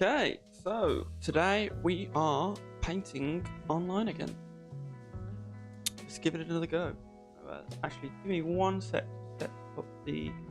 Okay, so today we are painting online again. Let's give it another go. Actually, give me one sec to set up the camera.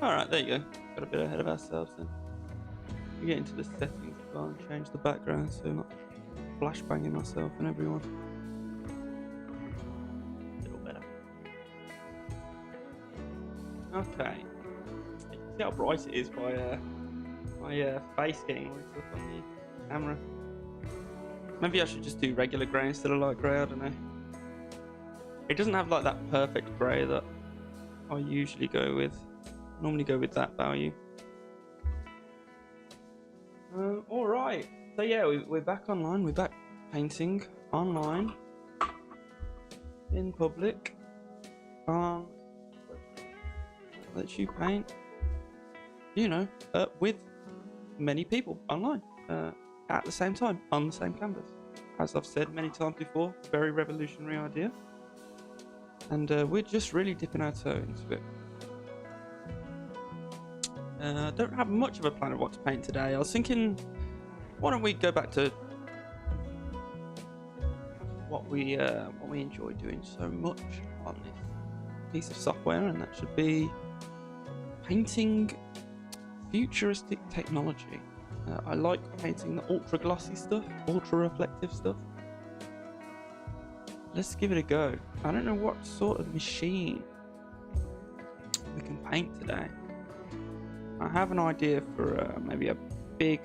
Alright, there you go. Got a bit ahead of ourselves then. We get into the settings as well and change the background so I'm not flashbanging myself and everyone. A little better. Okay. You can see how bright it is by my face getting all this up on the camera. Maybe I should just do regular grey instead of light grey, I don't know. It doesn't have like that perfect grey that I usually go with. Normally go with that value. Alright, so yeah, we're back online, we're back painting online in public. Let you paint, with many people online at the same time on the same canvas. As I've said many times before, very revolutionary idea, and we're just really dipping our toe into it. Don't have much of a plan of what to paint today. I was thinking, why don't we go back to what we enjoy doing so much on this piece of software, and that should be painting futuristic technology. I like painting the ultra glossy stuff, ultra reflective stuff. Let's give it a go. I don't know what sort of machine we can paint today. I have an idea for maybe a big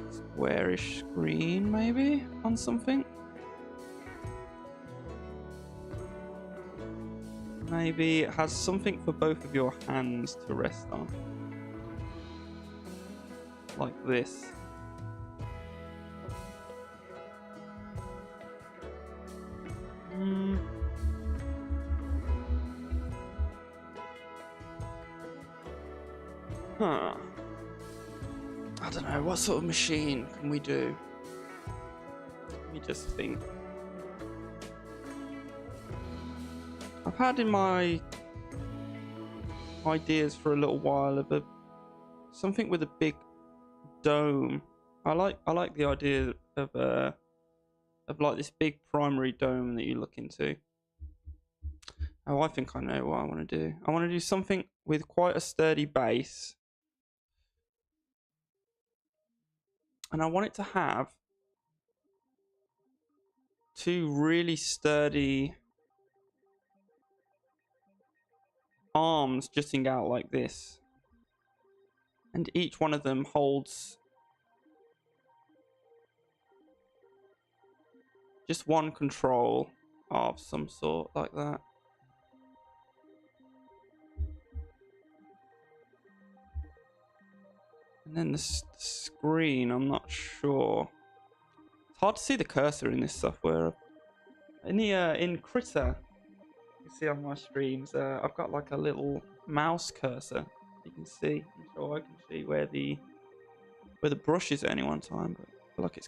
squarish screen, maybe on something. Maybe it has something for both of your hands to rest on, like this. Huh. I don't know, what sort of machine can we do? Let me just think. I've had in my ideas for a little while of something with a big dome. I like the idea of like this big primary dome that you look into. Oh, I think I know what I want to do. I want to do something with quite a sturdy base. And I want it to have two really sturdy arms jutting out like this. And each one of them holds just one control of some sort, like that. And then the screen, I'm not sure. It's hard to see the cursor in this software. In Critter, you see on my streams, I've got like a little mouse cursor. You can see, I'm sure I can see where the brush is at any one time, but I feel like it's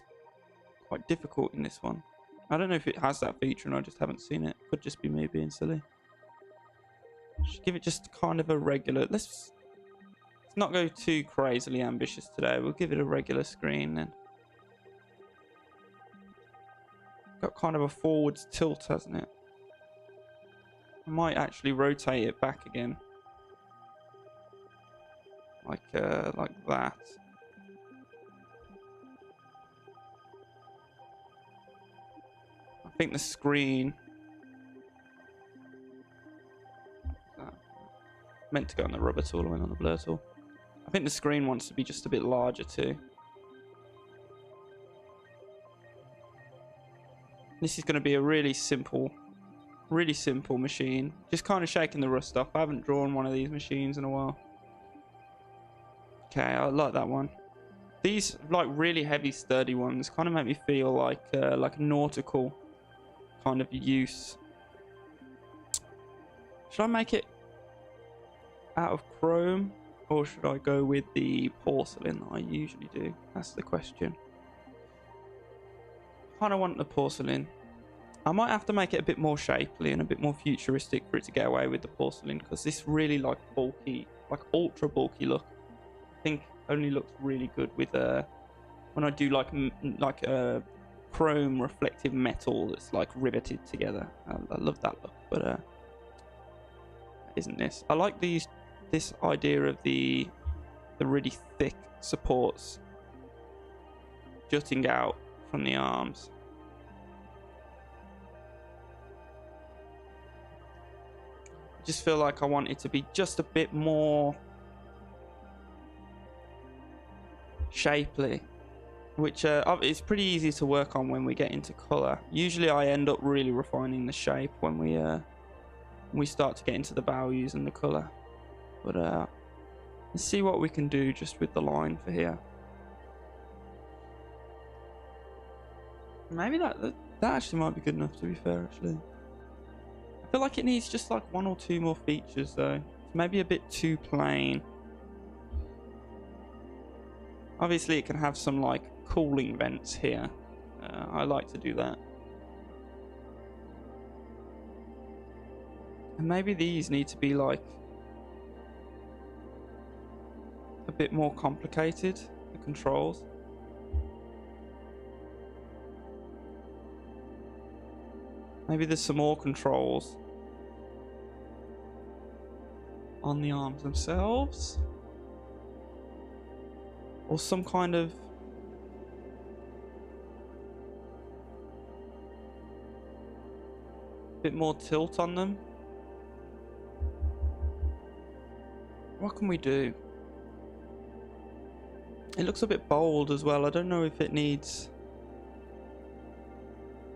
quite difficult in this one. I don't know if it has that feature and I just haven't seen it. Could just be me being silly. Should give it just kind of a regular. Let's not go too crazily ambitious today. We'll give it a regular screen then. got kind of a forwards tilt, hasn't it? I might actually rotate it back again. Like that. I think the screen meant to go on the rubber tool, I went on the blur tool. I think the screen wants to be just a bit larger too. This is going to be a really simple machine. Just kind of shaking the rust off. I haven't drawn one of these machines in a while. Okay, I like that one. These like really heavy, sturdy ones kind of make me feel like a nautical kind of use. Should I make it out of chrome, or should I go with the porcelain that I usually do? That's the question. Kind of want the porcelain. I might have to make it a bit more shapely and a bit more futuristic for it to get away with the porcelain, because this really like bulky, like ultra bulky look, I think only looks really good with when I do like a chrome reflective metal that's like riveted together. I love that look, but isn't this? I like this idea of the really thick supports jutting out from the arms. I just feel like I want it to be just a bit more shapely, which it's pretty easy to work on when we get into color. Usually I end up really refining the shape when we start to get into the values and the color, but let's see what we can do just with the line for here. Maybe that actually might be good enough, to be fair. Actually, I feel like it needs just like one or two more features though. It's maybe a bit too plain. Obviously it can have some like cooling vents here. I like to do that. And maybe these need to be like a bit more complicated, the controls. Maybe there's some more controls on the arms themselves, or some kind of bit more tilt on them. What can we do? It looks a bit bold as well. I don't know if it needs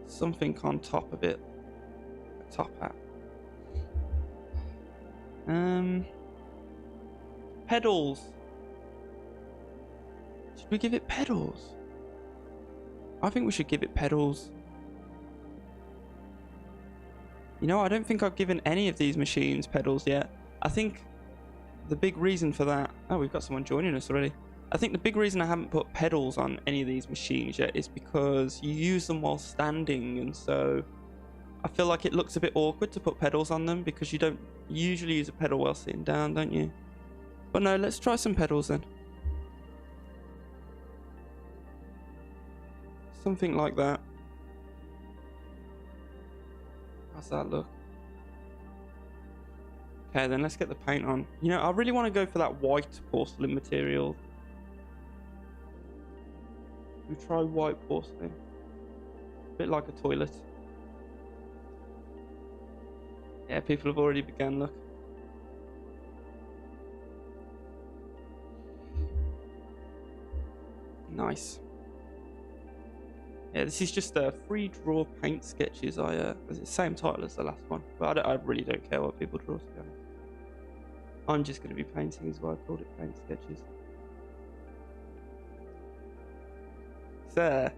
something on top of it. A top hat. Pedals. Should we give it pedals? I think we should give it pedals. You know, I don't think I've given any of these machines pedals yet. I think the big reason for that... Oh, we've got someone joining us already. I think the big reason I haven't put pedals on any of these machines yet is because you use them while standing, and so I feel like it looks a bit awkward to put pedals on them, because you don't usually use a pedal while sitting down, don't you? But no, let's try some pedals then. Something like that. How's that look? Okay, then let's get the paint on. You know, I really want to go for that white porcelain material. We try white porcelain. A bit like a toilet. Yeah, people have already begun, look. Nice. Yeah, this is just free draw paint sketches. It's the same title as the last one, but I really don't care what people draw, to be honest. I'm just going to be painting as well. I called it paint sketches. So,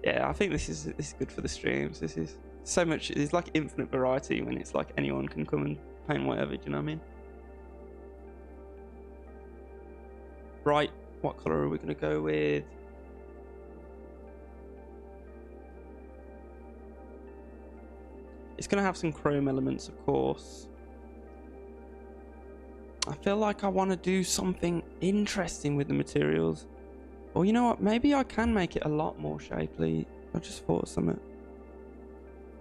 yeah, I think this is good for the streams. This is so much. It's like infinite variety when it's like anyone can come and paint whatever. Do you know what I mean? Right, what color are we going to go with? It's going to have some chrome elements, of course. I feel like I want to do something interesting with the materials. Or you know what? Maybe I can make it a lot more shapely. I just thought of something.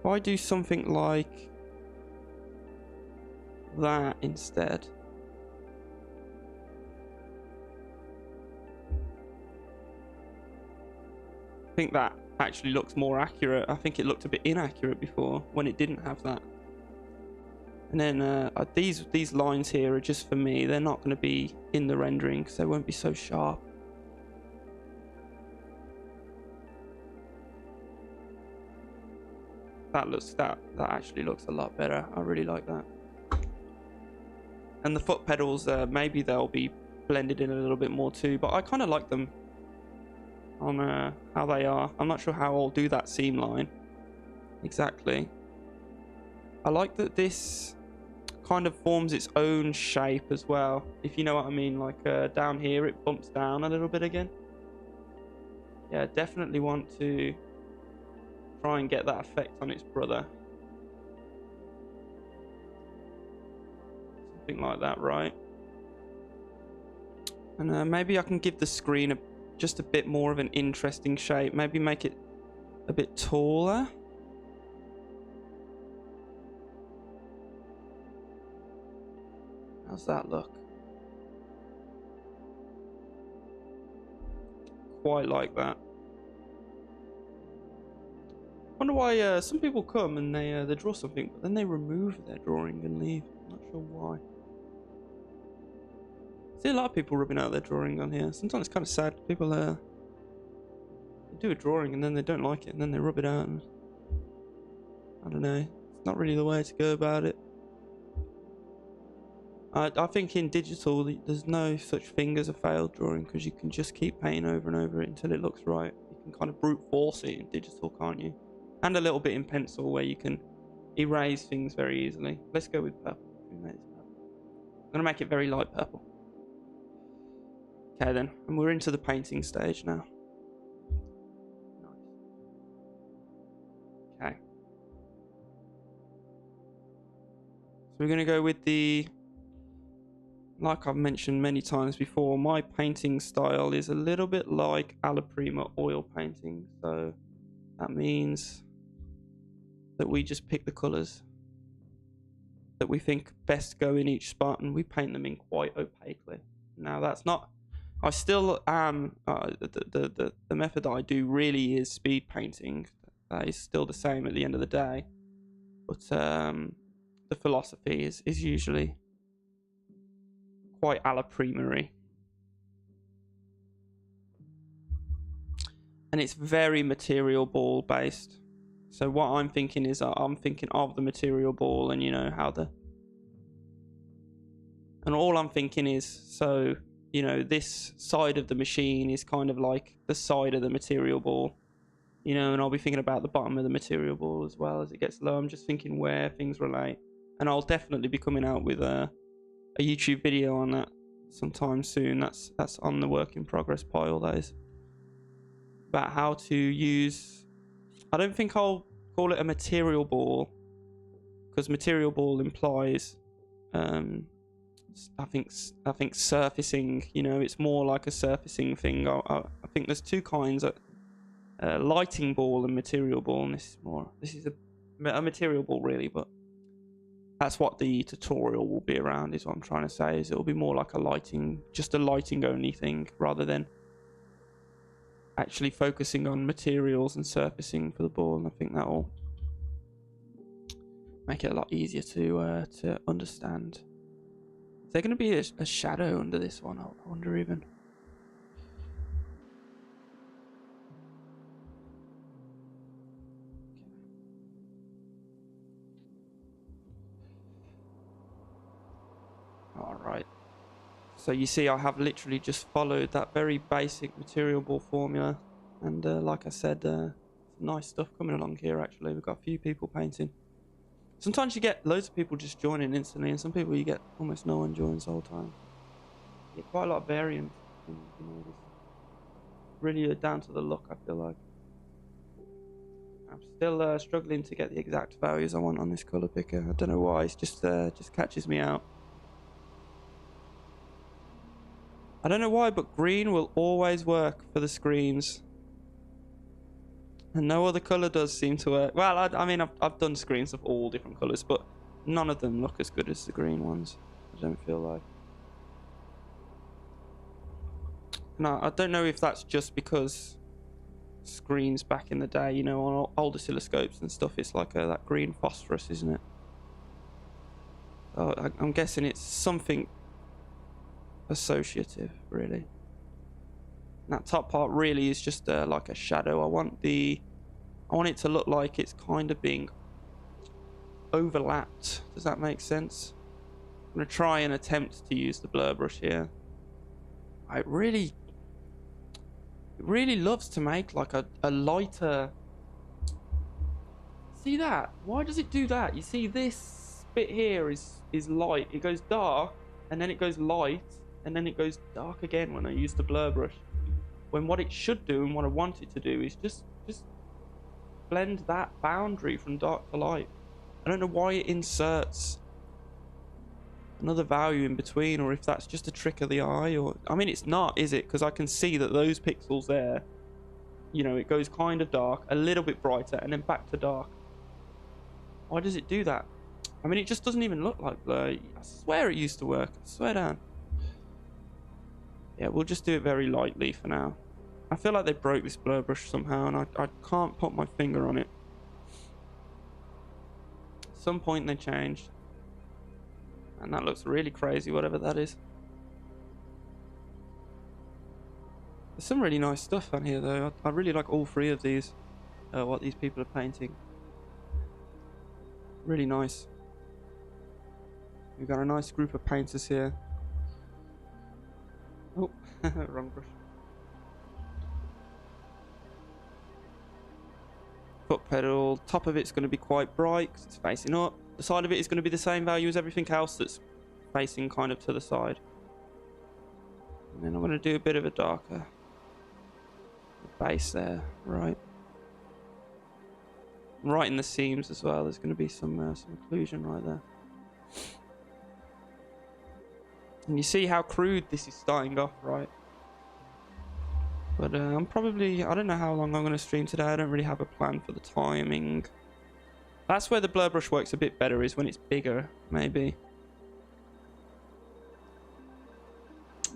If I do something like that instead. I think that actually looks more accurate. I think it looked a bit inaccurate before when it didn't have that. And then these lines here are just for me. They're not going to be in the rendering because they won't be so sharp. That actually looks a lot better. I really like that. And the foot pedals, maybe they'll be blended in a little bit more too, but I kind of like them on how they are. I'm not sure how I'll do that seam line exactly. I like that this kind of forms its own shape as well, if you know what I mean. Like down here it bumps down a little bit again. Yeah, definitely want to try and get that effect on its brother. Something like that, right? And maybe I can give the screen just a bit more of an interesting shape. Maybe make it a bit taller. How's that look? Quite like that. Wonder why some people come and they draw something, but then they remove their drawing and leave. I'm not sure why. I see a lot of people rubbing out their drawing on here. Sometimes it's kind of sad. People they do a drawing and then they don't like it and then they rub it out. And I don't know. It's not really the way to go about it. I think in digital there's no such thing as a failed drawing because you can just keep painting over and over it until it looks right. You can kind of brute force it in digital, can't you? And a little bit in pencil where you can erase things very easily. Let's go with purple. I'm going to make it very light purple. Okay then, and we're into the painting stage now. Nice. Okay. So we're going to go with the, like I've mentioned many times before, my painting style is a little bit like Alla Prima oil painting. So that means that we just pick the colours that we think best go in each spot and we paint them in quite opaquely. Now that's not, I still am, the method that I do really is speed painting. That is still the same at the end of the day. But the philosophy is usually quite Alla Prima-y. And it's very material ball based. So what I'm thinking is I'm thinking of the material ball and, you know, how the... And all I'm thinking is, so, you know, this side of the machine is kind of like the side of the material ball. You know, and I'll be thinking about the bottom of the material ball as well as it gets low. I'm just thinking where things relate. And I'll definitely be coming out with a YouTube video on that sometime soon. That's on the work in progress pile, that is. About how to use... I don't think I'll call it a material ball, because material ball implies I think surfacing, you know, it's more like a surfacing thing. I think there's two kinds of lighting ball and material ball, and this is a material ball really, but that's what the tutorial will be around, is what I'm trying to say. Is it'll be more like a lighting, just a lighting only thing, rather than actually focusing on materials and surfacing for the ball. And I think that'll make it a lot easier to understand. Is there going to be a shadow under this one? I wonder even. Alright. So you see I have literally just followed that very basic material ball formula. And like I said, nice stuff coming along here actually. We've got a few people painting. Sometimes you get loads of people just joining instantly, and some people you get almost no one joins the whole time. You get quite a lot of variance. You know, really down to the look, I feel like. I'm still struggling to get the exact values I want on this colour picker. I don't know why, it's just catches me out. I don't know why, but green will always work for the screens. And no other colour does seem to work. Well, I mean, I've done screens of all different colours, but none of them look as good as the green ones. I don't feel like. No, I don't know if that's just because screens back in the day, you know, on old oscilloscopes and stuff, it's like that green phosphorus, isn't it? So I'm guessing it's something associative, really. And that top part really is just like a shadow. I want it to look like it's kind of being overlapped. Does that make sense? I'm going to try and attempt to use the blur brush here. It really loves to make like a lighter. See that? Why does it do that? You see this bit here is light. It goes dark and then it goes light and then it goes dark again when I use the blur brush. When what it should do and what I want it to do is just blend that boundary from dark to light. I don't know why it inserts another value in between, or if that's just a trick of the eye, or I mean, it's not, is it? Because I can see that those pixels there, you know, it goes kind of dark, a little bit brighter, and then back to dark. Why does it do that? I mean, it just doesn't even look like blur. I swear it used to work. I swear down. Yeah, we'll just do it very lightly for now. I feel like they broke this blur brush somehow, and I can't put my finger on it. At some point they changed. And that looks really crazy, whatever that is. There's some really nice stuff on here, though. I really like all three of these. What these people are painting. Really nice. We've got a nice group of painters here. Oh, wrong brush. Foot pedal. Top of it's going to be quite bright because it's facing up. The side of it is going to be the same value as everything else that's facing kind of to the side. And then I'm going to do a bit of a darker base there, right. Right in the seams as well. There's going to be some occlusion right there. And you see how crude this is starting off, right? But I'm probably, I don't know how long I'm going to stream today. I don't really have a plan for the timing. That's where the blur brush works a bit better, is when it's bigger, maybe.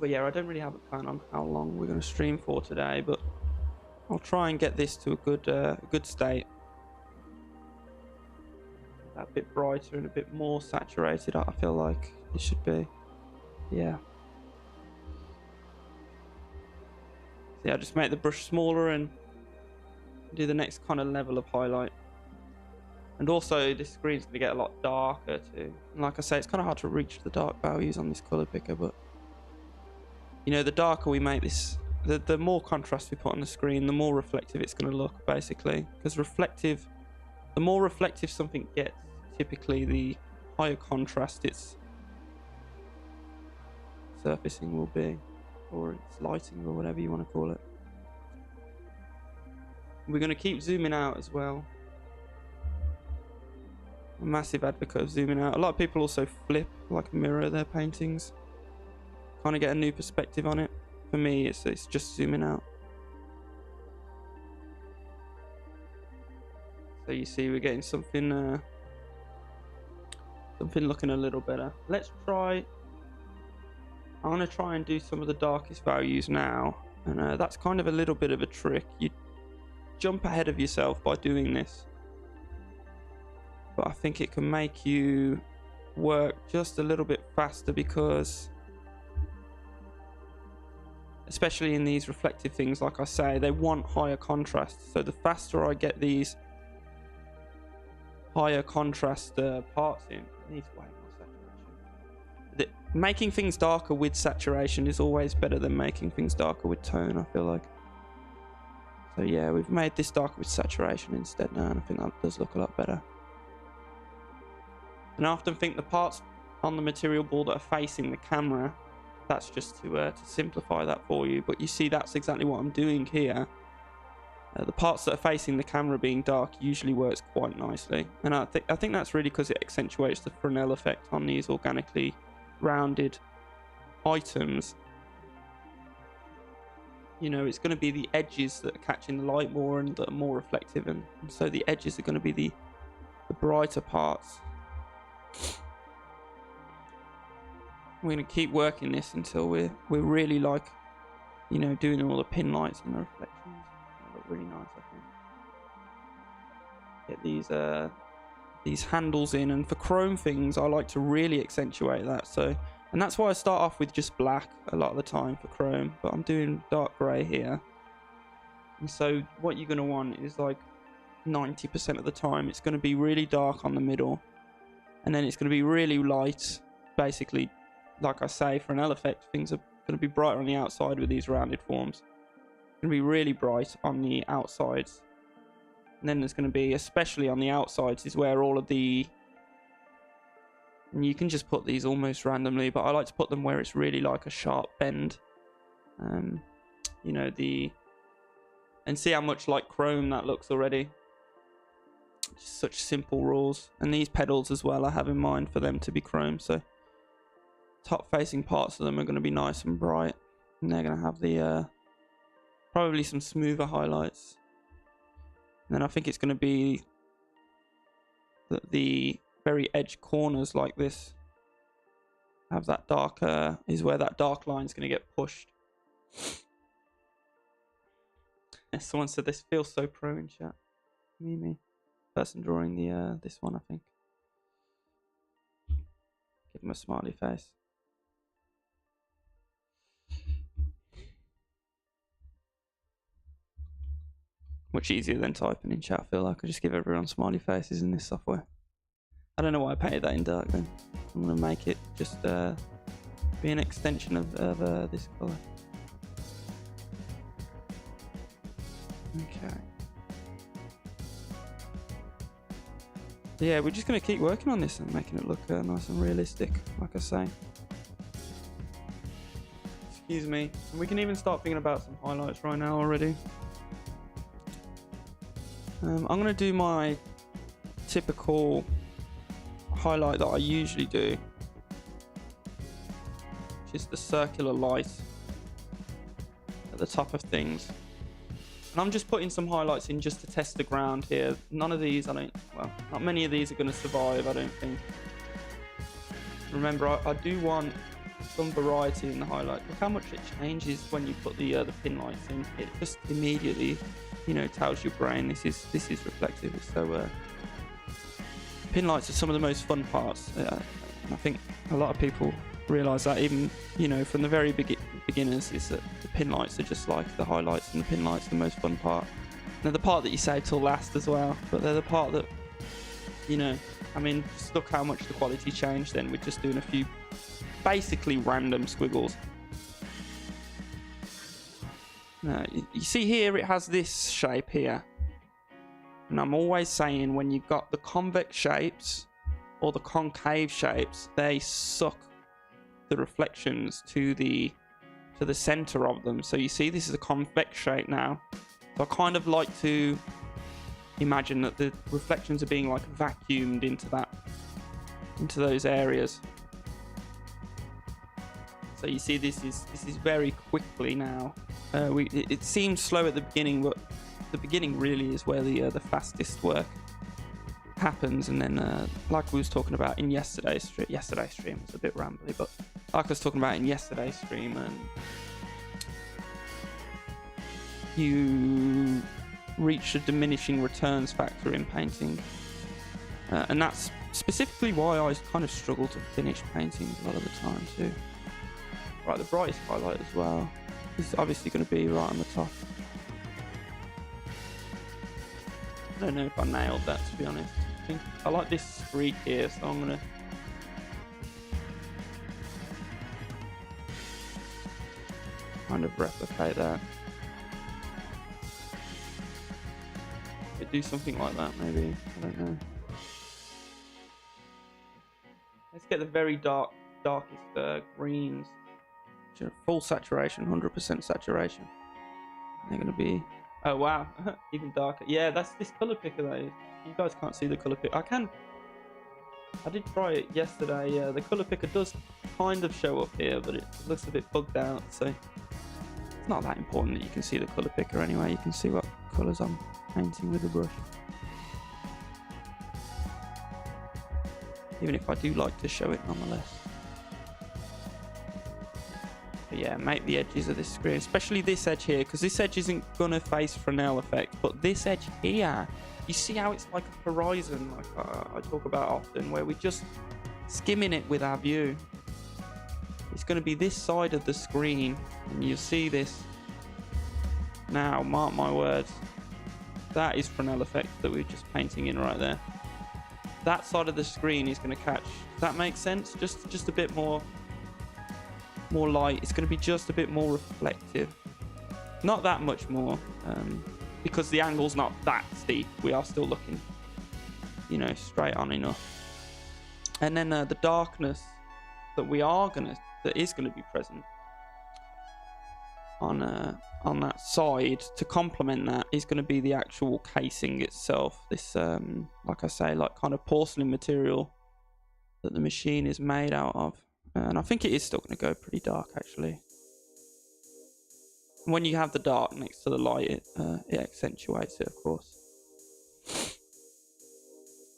But yeah, I don't really have a plan on how long we're going to stream for today, but I'll try and get this to a good state. A bit brighter and a bit more saturated, I feel like it should be. Yeah. So yeah, just make the brush smaller and do the next kind of level of highlight. And also this screen's going to get a lot darker too. And like I say, it's kind of hard to reach the dark values on this color picker, but you know, the darker we make this, the more contrast we put on the screen, the more reflective it's going to look, basically. Because the more reflective something gets, typically the higher contrast its surfacing will be, or its lighting, or whatever you want to call it. We're going to keep zooming out as well. I'm a massive advocate of zooming out. A lot of people also flip, like mirror their paintings, kind of get a new perspective on it. For me, it's just zooming out. So you see we're getting something looking a little better. Let's try, I'm going to try and do some of the darkest values now, and that's kind of a little bit of a trick. You jump ahead of yourself by doing this, but I think it can make you work just a little bit faster, because especially in these reflective things, like I say, they want higher contrast. So the faster I get these higher contrast parts in, it needs way more saturation. Making things darker with saturation is always better than making things darker with tone, I feel like. So yeah, we've made this darker with saturation instead now, and I think that does look a lot better. And I often think the parts on the material ball that are facing the camera, that's just to simplify that for you, but you see that's exactly what I'm doing here. The parts that are facing the camera being dark usually works quite nicely, and I think that's really because it accentuates the Fresnel effect on these organically rounded items. you know, it's going to be the edges that are catching the light more and that are more reflective, and so the edges are going to be the brighter parts. We're going to keep working this until we're really like, you know, doing all the pin lights and the reflections. They look really nice, I think. Get these handles in, and for chrome things I like to really accentuate that, so, and that's why I start off with just black a lot of the time for chrome, but I'm doing dark grey here. And so what you're going to want is like 90% of the time it's going to be really dark on the middle, and then it's going to be really light, basically. Like I say, for an L effect, things are going to be brighter on the outside with these rounded forms. It's going to be really bright on the outsides. And then there's going to be, especially on the outsides, is where all of the... And you can just put these almost randomly, but I like to put them where it's really like a sharp bend. You know, and see how much like chrome that looks already. Just such simple rules. And these pedals as well, I have in mind for them to be chrome, so... Top facing parts of them are going to be nice and bright, and they're going to have the probably some smoother highlights. And then I think it's going to be the very edge corners like this have that darker, is where that dark line is going to get pushed. As someone said, this feels so pro in chat. Me person drawing the this one, I think. Give him a smiley face. Much easier than typing in chat. I feel like I just give everyone smiley faces in this software. I don't know why I painted that in dark then. I'm going to make it just be an extension of this colour. Okay. Yeah, we're just going to keep working on this and making it look nice and realistic, like I say. Excuse me. We can even start thinking about some highlights right now already. I'm going to do my typical highlight that I usually do, which is the circular light at the top of things. And I'm just putting some highlights in just to test the ground here. None of these, not many of these are going to survive, I don't think. Remember, I do want some variety in the highlight. Look how much it changes when you put the pin lights in. It just immediately, you know, tells your brain this is reflective. So pin lights are some of the most fun parts. I think a lot of people realize that, even, you know, from the very beginners, is that the pin lights are just like the highlights, and the pin lights are the most fun part. They're the part that you save till last as well, but they're the part that, you know, I mean, just look how much the quality changed then with just doing a few basically random squiggles. You see here, it has this shape here, and I'm always saying, when you've got the convex shapes or the concave shapes, they suck the reflections to the center of them. So you see, this is a convex shape now, so I kind of like to imagine that the reflections are being like vacuumed into those areas. So you see, this is very quickly now. It seems slow at the beginning, but the beginning really is where the fastest work happens. And then, like we was talking about in yesterday's stream was a bit rambly, but like I was talking about in yesterday's stream, and you reach a diminishing returns factor in painting, and that's specifically why I kind of struggle to finish paintings a lot of the time too. Right, the brightest highlight as well is obviously going to be right on the top. I don't know if I nailed that, to be honest. I like this streak here, so I'm going to kind of replicate that. Could do something like that, maybe. I don't know. Let's get the very darkest greens. Full saturation, 100% saturation. They're going to be... Oh, wow. Even darker. Yeah, that's this color picker, that is. You guys can't see the color picker. I did try it yesterday. The color picker does kind of show up here, but it looks a bit bugged out. So not that important that you can see the colour picker anyway. You can see what colours I'm painting with the brush. Even if I do like to show it nonetheless. But yeah, make the edges of this screen, especially this edge here, because this edge isn't going to face Fresnel effect, but this edge here, you see how it's like a horizon, like I talk about often, where we're just skimming it with our view. It's going to be this side of the screen, and you'll see this. Now, mark my words, that is Fresnel effect that we're just painting in right there. That side of the screen is going to catch. Does that make sense? Just a bit more light. It's going to be just a bit more reflective. Not that much more, because the angle's not that steep. We are still looking, you know, straight on enough. And then the darkness that is gonna be present on that side to complement that is going to be the actual casing itself. This like I say, like kind of porcelain material that the machine is made out of, and I think it is still going to go pretty dark actually. When you have the dark next to the light, it accentuates it, of course.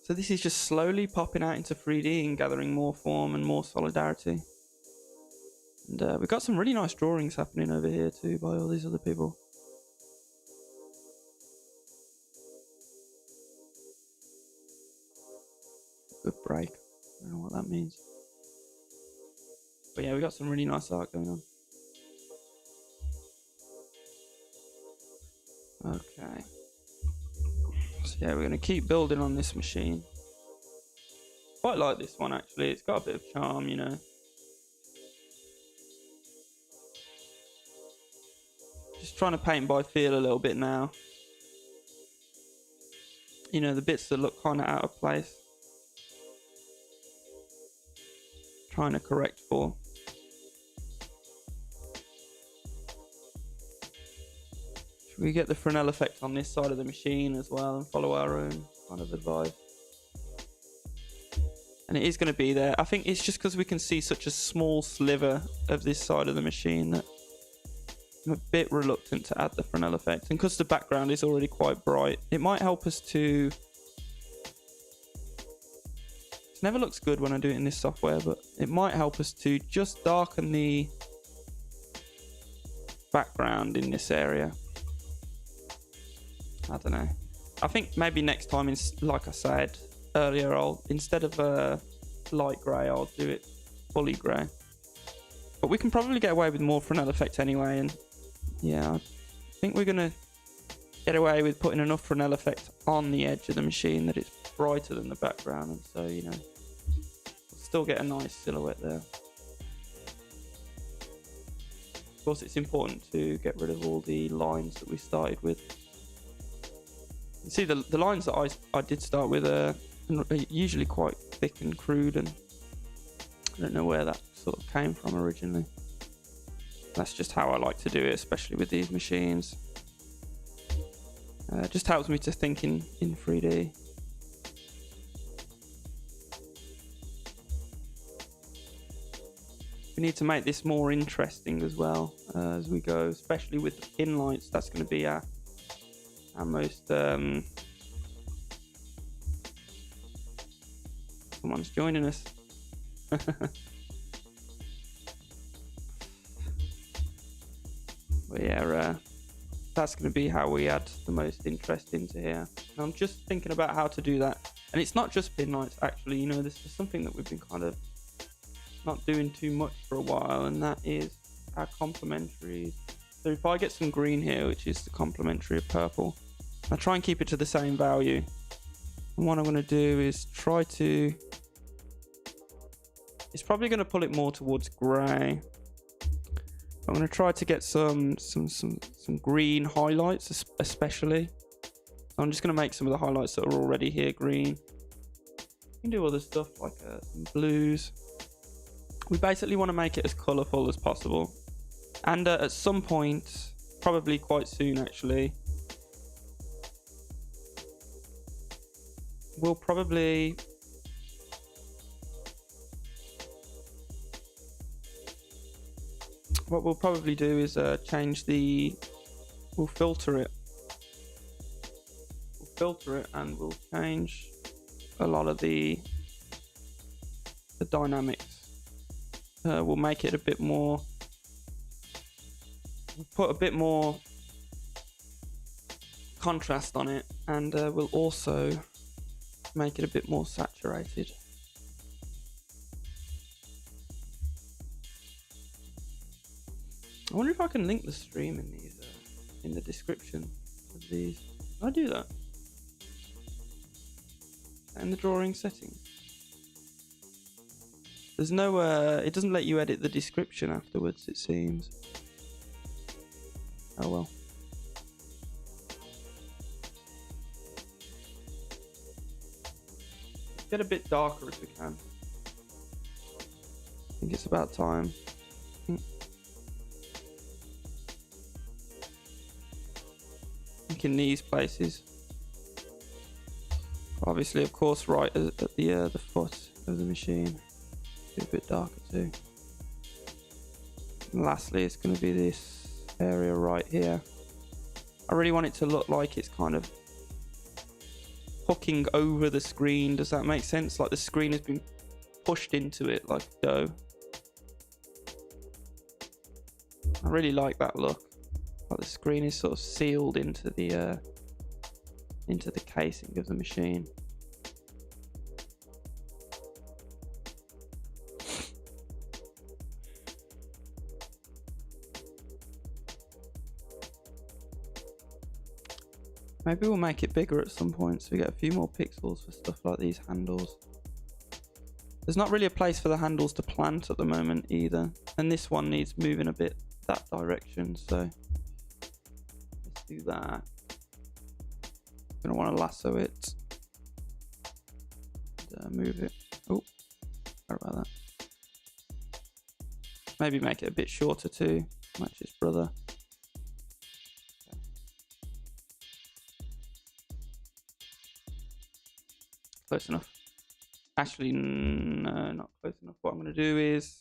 So this is just slowly popping out into 3D and gathering more form and more solidarity. And we've got some really nice drawings happening over here too by all these other people. Good break. I don't know what that means. But yeah, we got some really nice art going on. Okay. So yeah, we're going to keep building on this machine. Quite like this one actually. It's got a bit of charm, you know. Just trying to paint by feel a little bit now. You know, the bits that look kind of out of place. Trying to correct for. Should we get the Fresnel effect on this side of the machine as well and follow our own kind of advice? And it is going to be there. I think it's just because we can see such a small sliver of this side of the machine that I'm a bit reluctant to add the Fresnel effect. And because the background is already quite bright, it might help us to... It never looks good when I do it in this software, but it might help us to just darken the background in this area. I don't know. I think maybe next time, like I said earlier, instead of light grey, I'll do it fully grey. But we can probably get away with more Fresnel effect anyway, and yeah, I think we're gonna get away with putting enough Fresnel effect on the edge of the machine that it's brighter than the background, and so, you know, we'll still get a nice silhouette there. Of course, it's important to get rid of all the lines that we started with. You see, the lines that I did start with are usually quite thick and crude, and I don't know where that sort of came from originally. That's just how I like to do it, especially with these machines. It just helps me to think in 3D. We need to make this more interesting as well as we go, especially with the pin lights. That's going to be our most... Someone's joining us. But yeah, that's going to be how we add the most interest into here. And I'm just thinking about how to do that. And it's not just pin lights, actually. You know, this is something that we've been kind of not doing too much for a while, and that is our complementaries. So if I get some green here, which is the complementary of purple, I try and keep it to the same value. And what I'm going to do is try to... It's probably going to pull it more towards grey. I'm going to try to get some green highlights, especially. I'm just going to make some of the highlights that are already here green. You can do other stuff like some blues. We basically want to make it as colourful as possible. And at some point, probably quite soon actually, we'll probably... what we'll probably do is change the... We'll filter it. We'll filter it and we'll change a lot of the dynamics. We'll make it a bit more... We'll put a bit more contrast on it, and we'll also make it a bit more saturated. I wonder if I can link the stream in these in the description of these. Can I do that? In the drawing settings. There's no it doesn't let you edit the description afterwards, it seems. Oh well. Get a bit darker if we can. I think it's about time. I think in these places. Obviously, of course, right at the foot of the machine. Be a bit darker too. And lastly, it's going to be this area right here. I really want it to look like it's kind of hooking over the screen. Does that make sense? Like the screen has been pushed into it like dough. I really like that look. Like the screen is sort of sealed into the casing of the machine. Maybe we'll make it bigger at some point so we get a few more pixels for stuff like these handles. There's not really a place for the handles to plant at the moment either, and this one needs moving a bit that direction, so let's do that. Gonna want to lasso it and move it. Oh, sorry about that. Maybe make it a bit shorter too, match his brother. Close enough. Actually, no, not close enough. What I'm going to do is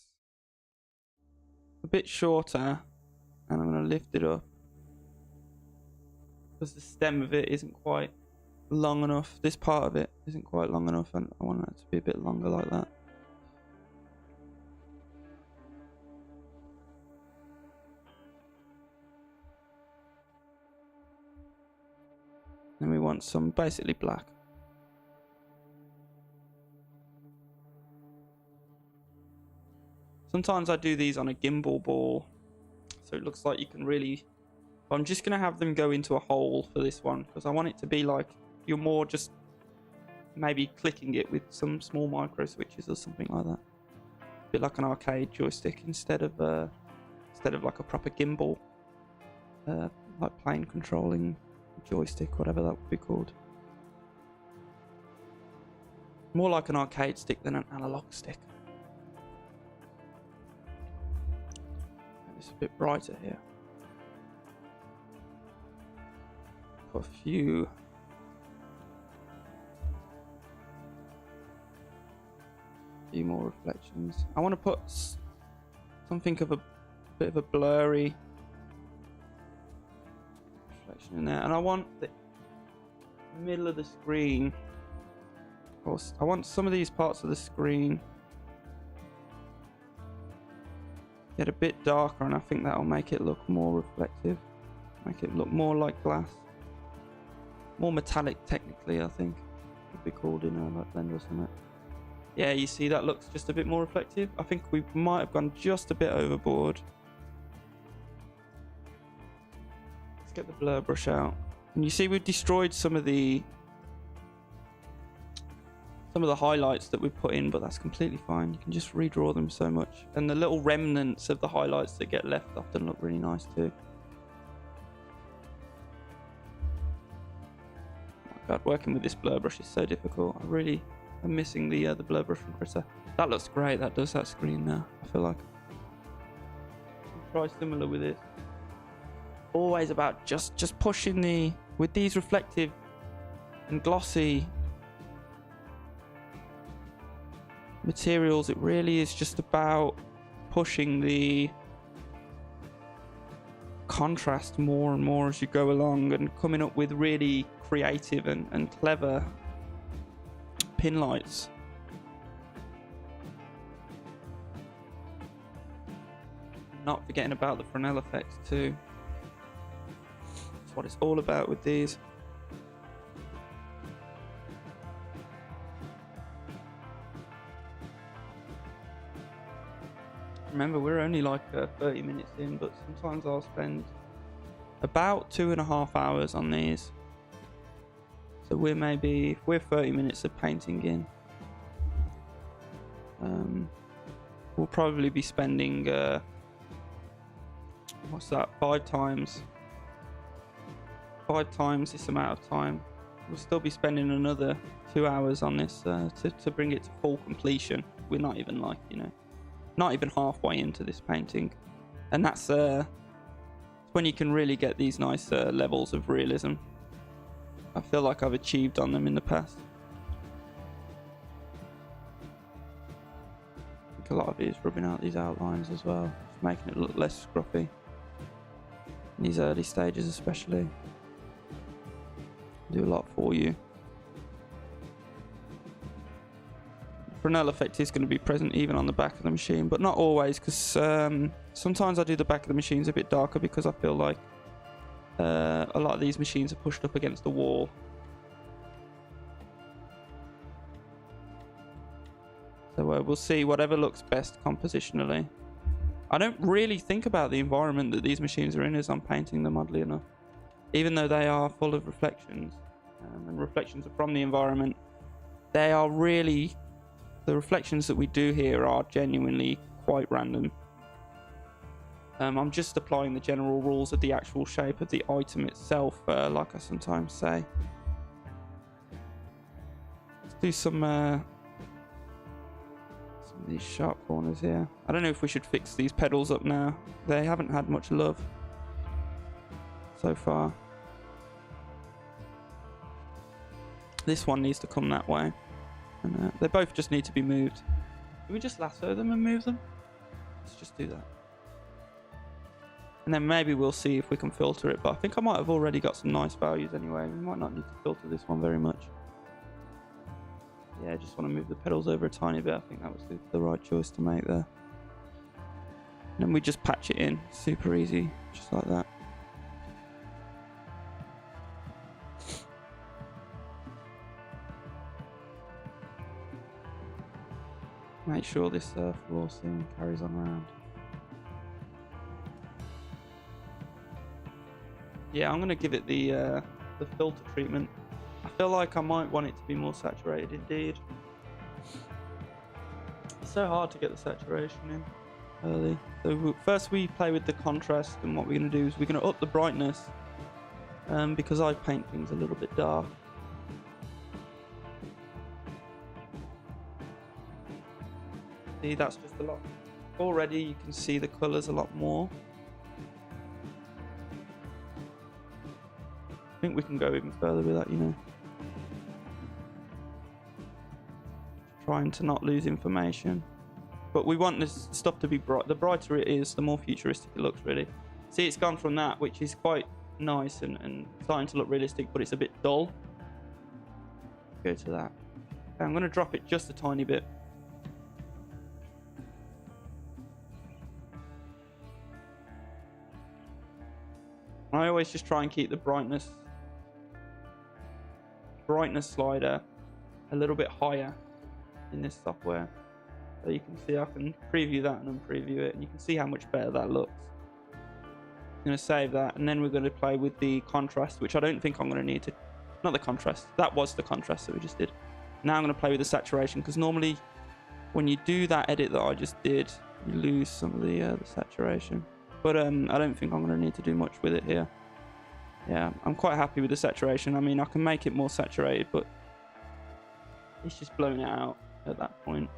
a bit shorter, and I'm going to lift it up because the stem of it isn't quite long enough. This part of it isn't quite long enough, and I want it to be a bit longer like that. Then we want some basically black. Sometimes I do these on a gimbal ball, so it looks like you can really... I'm just going to have them go into a hole for this one, because I want it to be like you're more just maybe clicking it with some small micro switches or something like that. A bit like an arcade joystick instead of like a proper gimbal, like plane controlling joystick, whatever that would be called. More like an arcade stick than an analog stick. It's a bit brighter here. Got a few more reflections. I want to put something of a bit of a blurry reflection in there, and I want the middle of the screen. I want some of these parts of the screen get a bit darker, and I think that'll make it look more reflective, make it look more like glass, more metallic technically. I think it would be called in a like Blender or something. Yeah, you see that looks just a bit more reflective. I think we might have gone just a bit overboard. Let's get the blur brush out, and you see we've destroyed some of the highlights that we put in, but that's completely fine. You can just redraw them so much, and the little remnants of the highlights that get left often look really nice too. Oh my god, working with this blur brush is so difficult. I really am missing the blur brush from Critter. That looks great. That does that screen now, I feel like. I'll try similar with this. Always about just pushing with these reflective and glossy materials, it really is just about pushing the contrast more and more as you go along, and coming up with really creative and clever pin lights. Not forgetting about the Fresnel effects too. That's what it's all about with these. Remember, we're only like 30 minutes in, but sometimes I'll spend about 2.5 hours on these. So we're maybe, if we're 30 minutes of painting in, we'll probably be spending what's that, 5 times this amount of time. We'll still be spending another 2 hours on this to bring it to full completion. We're not even like, you know, not even halfway into this painting, and that's when you can really get these nice levels of realism. I feel like I've achieved on them in the past. I think a lot of it is rubbing out these outlines as well, just making it look less scruffy in these early stages especially. Do a lot for you. Fresnel effect is going to be present even on the back of the machine, but not always, because sometimes I do the back of the machines a bit darker because I feel like a lot of these machines are pushed up against the wall. So we'll see whatever looks best compositionally. I don't really think about the environment that these machines are in as I'm painting them, oddly enough. Even though they are full of reflections, and reflections are from the environment, they are really... the reflections that we do here are genuinely quite random. I'm just applying the general rules of the actual shape of the item itself, like I sometimes say. Let's do some of these sharp corners here. I don't know if we should fix these pedals up now. They haven't had much love so far. This one needs to come that way. And they both just need to be moved. Can we just lasso them and move them? Let's just do that. And then maybe we'll see if we can filter it. But I think I might have already got some nice values anyway. We might not need to filter this one very much. Yeah, I just want to move the pedals over a tiny bit. I think that was the right choice to make there. And then we just patch it in. Super easy. Just like that. Make sure this floor scene carries on around. Yeah, I'm going to give it the filter treatment. I feel like I might want it to be more saturated indeed. It's so hard to get the saturation in early. So first we play with the contrast, and what we're going to do is we're going to up the brightness because I paint things a little bit dark. See, that's just a lot. Already you can see the colours a lot more. I think we can go even further with that, you know. Trying to not lose information. But we want this stuff to be bright. The brighter it is, the more futuristic it looks, really. See, it's gone from that, which is quite nice and starting to look realistic, but it's a bit dull. Go to that. Okay, I'm going to drop it just a tiny bit. I always just try and keep the brightness slider a little bit higher in this software. So you can see I can preview that and unpreview it, and you can see how much better that looks. I'm going to save that, and then we're going to play with the contrast, which I don't think I'm going to need to... Not the contrast. That was the contrast that we just did. Now I'm going to play with the saturation, because normally when you do that edit that I just did, you lose some of the saturation. But I don't think I'm going to need to do much with it here. Yeah, I'm quite happy with the saturation. I mean, I can make it more saturated, but it's just blowing it out at that point.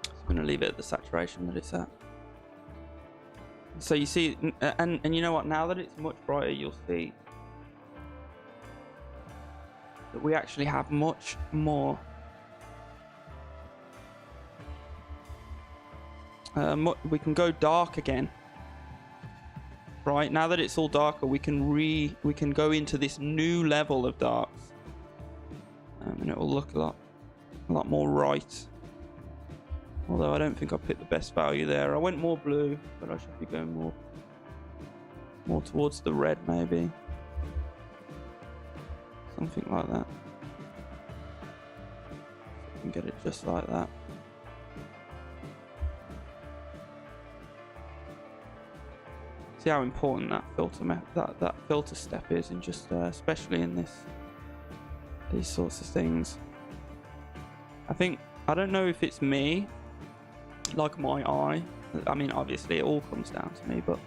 So I'm going to leave it at the saturation that it's at. So you see, and you know what? Now that it's much brighter, you'll see that we actually have much more. We can go dark again right? Now that it's all darker, we can go into this new level of darks, and it will look a lot more right. Although I don't think I picked the best value there. I went more blue, but I should be going more towards the red, maybe. Something like that. So I can get it just like that. See how important that that filter step is, and just especially in these sorts of things. I don't know if it's me, like my eye. I mean, obviously it all comes down to me, but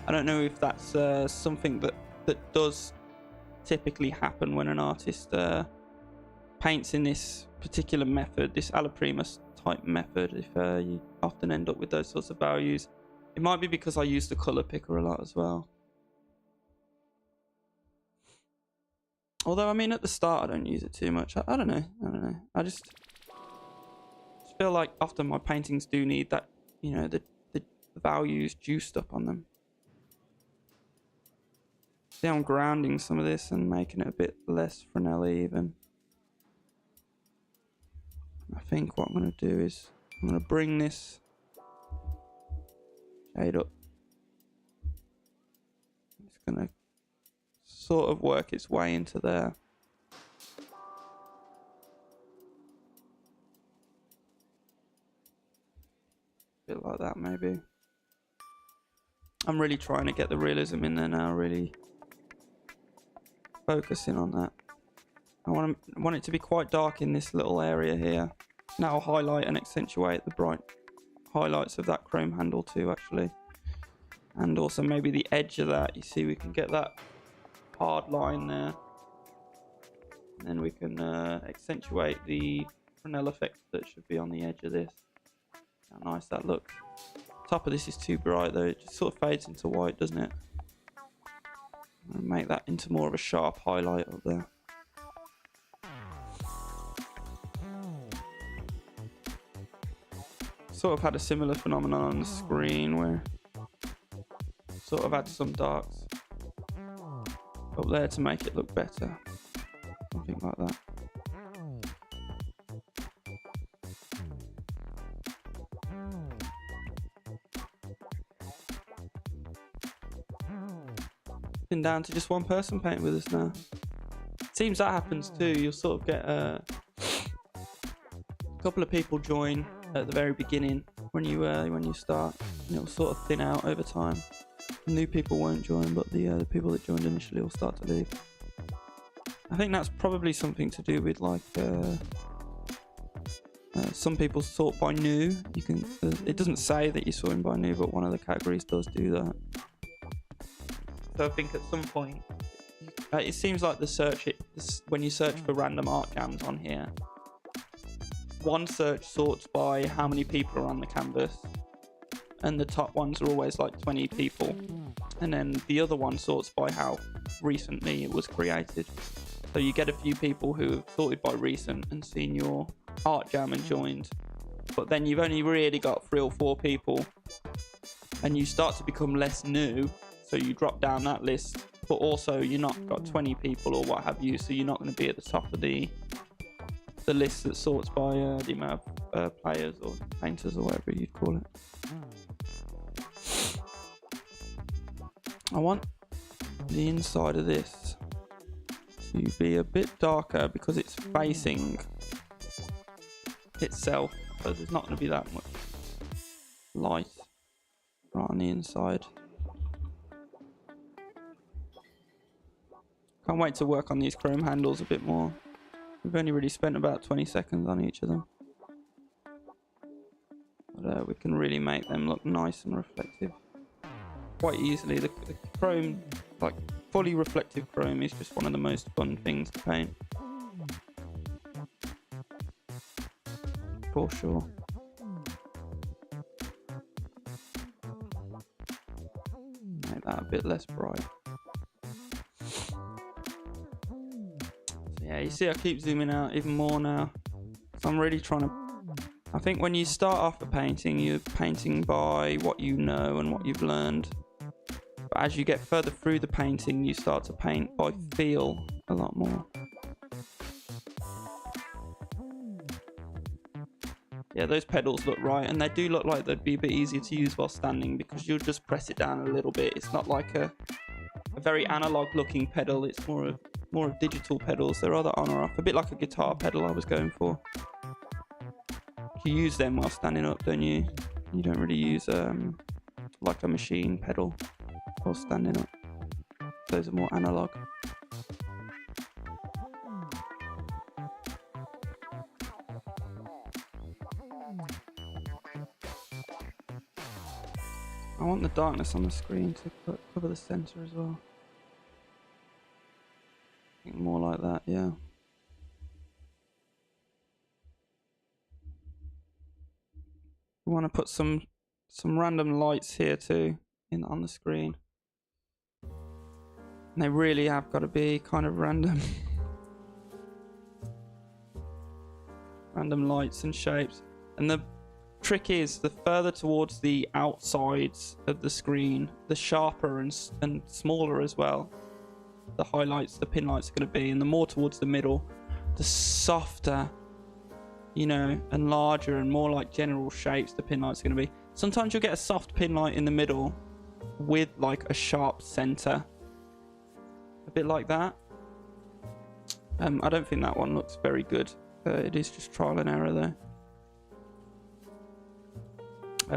I don't know if that's something that does typically happen when an artist paints in this particular method, this Alla Prima type method. If you often end up with those sorts of values, it might be because I use the color picker a lot as well. Although, I mean, at the start I don't use it too much. I don't know. I just feel like often my paintings do need that, you know, the values juiced up on them. See, I'm grounding some of this and making it a bit less Fresnel even. I think what I'm going to do is I'm going to bring this shade up. It's going to sort of work its way into there. A bit like that, maybe. I'm really trying to get the realism in there now, really focusing on that. I want it to be quite dark in this little area here. Now I'll highlight and accentuate the bright highlights of that chrome handle too, actually. And also maybe the edge of that. You see, we can get that hard line there. And then we can accentuate the Fresnel effect that should be on the edge of this. How nice that looks. Top of this is too bright though. It just sort of fades into white, doesn't it? And make that into more of a sharp highlight up there. Sort of had a similar phenomenon on the screen where sort of had some darks up there to make it look better. Something like that. Down to just one person painting with us now. Seems that happens too. You'll sort of get a couple of people join at the very beginning when you start, and it'll sort of thin out over time. New people won't join, but the people that joined initially will start to leave. I think that's probably something to do with like some people sort by new. You can. It doesn't say that you're sorting by new, but one of the categories does do that. So I think at some point, it seems like when you search for random art jams on here, one search sorts by how many people are on the canvas, and the top ones are always like 20 people, and then the other one sorts by how recently it was created. So you get a few people who have sorted by recent and seen your art jam and joined, but then you've only really got 3 or 4 people, and you start to become less new. So you drop down that list, but also you're not got 20 people or what have you, so you're not going to be at the top of the list that sorts by the amount of players or painters or whatever you'd call it. I want the inside of this to be a bit darker because it's facing itself, so there's not going to be that much light right on the inside. Can't wait to work on these chrome handles a bit more. We've only really spent about 20 seconds on each of them. But we can really make them look nice and reflective quite easily. The chrome, like fully reflective chrome, is just one of the most fun things to paint. For sure. Make that a bit less bright. Yeah, you see I keep zooming out even more now. So I'm really trying to... I think when you start off a painting, you're painting by what you know and what you've learned. But as you get further through the painting, you start to paint by feel a lot more. Yeah, those pedals look right, and they do look like they'd be a bit easier to use while standing because you'll just press it down a little bit. It's not like a very analog looking pedal. It's more of digital pedals. They're either on or off, a bit like a guitar pedal I was going for. You use them while standing up, don't you? You don't really use like a machine pedal while standing up. Those are more analog. I want the darkness on the screen to cover the center as well. I think more like that, yeah. We want to put some random lights here too on the screen. And they really have got to be kind of random. Random lights and shapes. And the trick is, the further towards the outsides of the screen, the sharper and smaller as well the highlights, the pin lights are going to be. And the more towards the middle, the softer, you know, and larger and more like general shapes the pin lights are going to be. Sometimes you'll get a soft pin light in the middle with like a sharp center, a bit like that. I don't think that one looks very good. It is just trial and error though.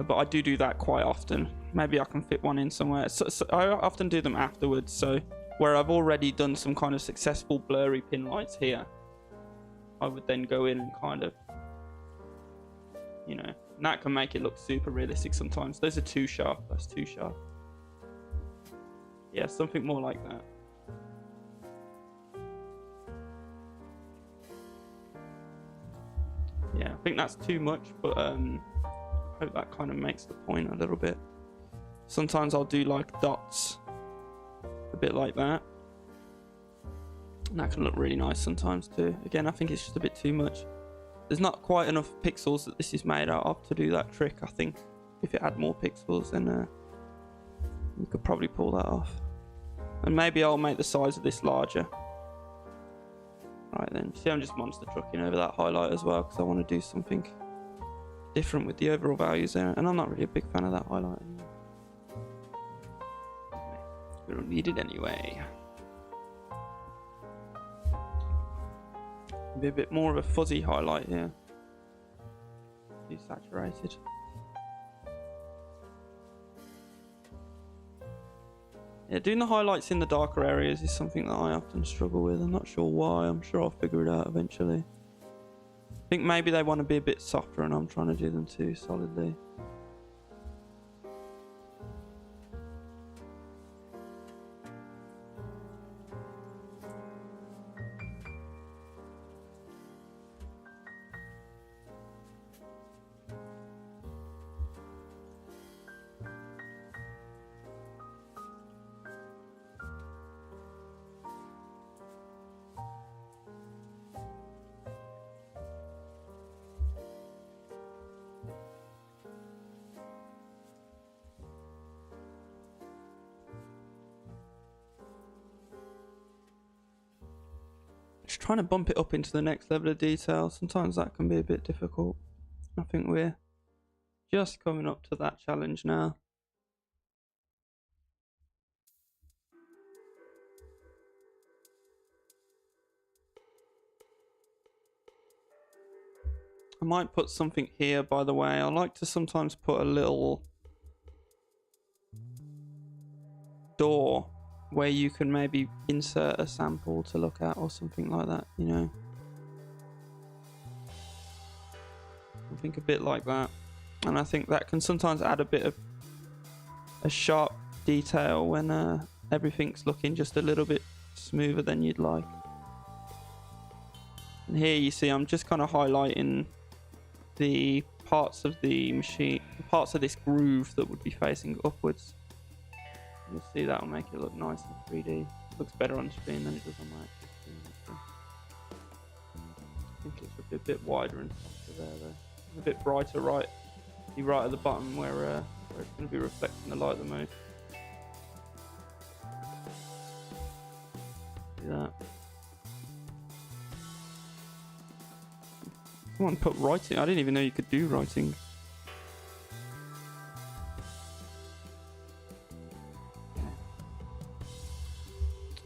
But I do that quite often. Maybe I can fit one in somewhere. So I often do them afterwards, so where I've already done some kind of successful blurry pin lights here, I would then go in and kind of, you know, and that can make it look super realistic sometimes. Those are too sharp. That's too sharp. Yeah, something more like that. Yeah, I think that's too much, but I hope that kind of makes the point a little bit. Sometimes I'll do like dots, a bit like that. And that can look really nice sometimes too. Again, I think it's just a bit too much. There's not quite enough pixels that this is made out of to do that trick, I think. If it had more pixels, then we could probably pull that off. And maybe I'll make the size of this larger. Right then, see, I'm just monster trucking over that highlight as well, because I want to do something different with the overall values there. And I'm not really a big fan of that highlight anyway. We don't need it anyway. Be a bit more of a fuzzy highlight here. Too saturated. Yeah, doing the highlights in the darker areas is something that I often struggle with. I'm not sure why. I'm sure I'll figure it out eventually. I think maybe they want to be a bit softer and I'm trying to do them too solidly. Just trying to bump it up into the next level of detail. Sometimes that can be a bit difficult. I think we're just coming up to that challenge now. I might put something here, by the way. I like to sometimes put a little door where you can maybe insert a sample to look at or something like that, you know. I think a bit like that. And I think that can sometimes add a bit of a sharp detail when everything's looking just a little bit smoother than you'd like. And here you see I'm just kind of highlighting the parts of the machine, parts of this groove that would be facing upwards. You'll see that will make it look nice in 3D. It looks better on screen than it does on my actual screen. I think it should be a bit wider and softer there though. A bit brighter right at the bottom where it's going to be reflecting the light the most. do that. Someone put writing. I didn't even know you could do writing.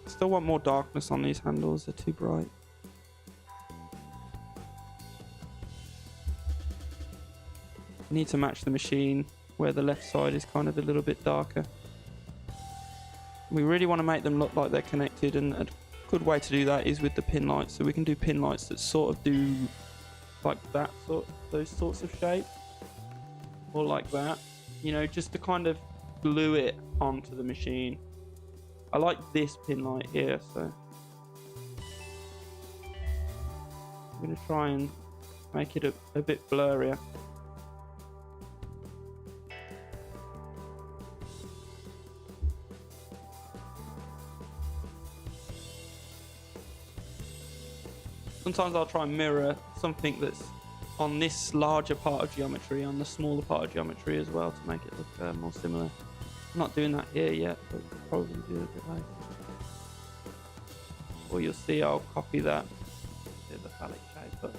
Still want more darkness on these handles. They're too bright. Need to match the machine where the left side is kind of a little bit darker. We really want to make them look like they're connected, and a good way to do that is with the pin lights. So we can do pin lights that sort of do like that those sorts of shapes, or like that, you know, just to kind of glue it onto the machine. I like this pin light here, so I'm going to try and make it a bit blurrier. Sometimes I'll try and mirror something that's on this larger part of geometry on the smaller part of geometry as well to make it look more similar. I'm not doing that here yet, but I'll probably do it a bit later. Or you'll see I'll copy that. Bit of a phallic shape, but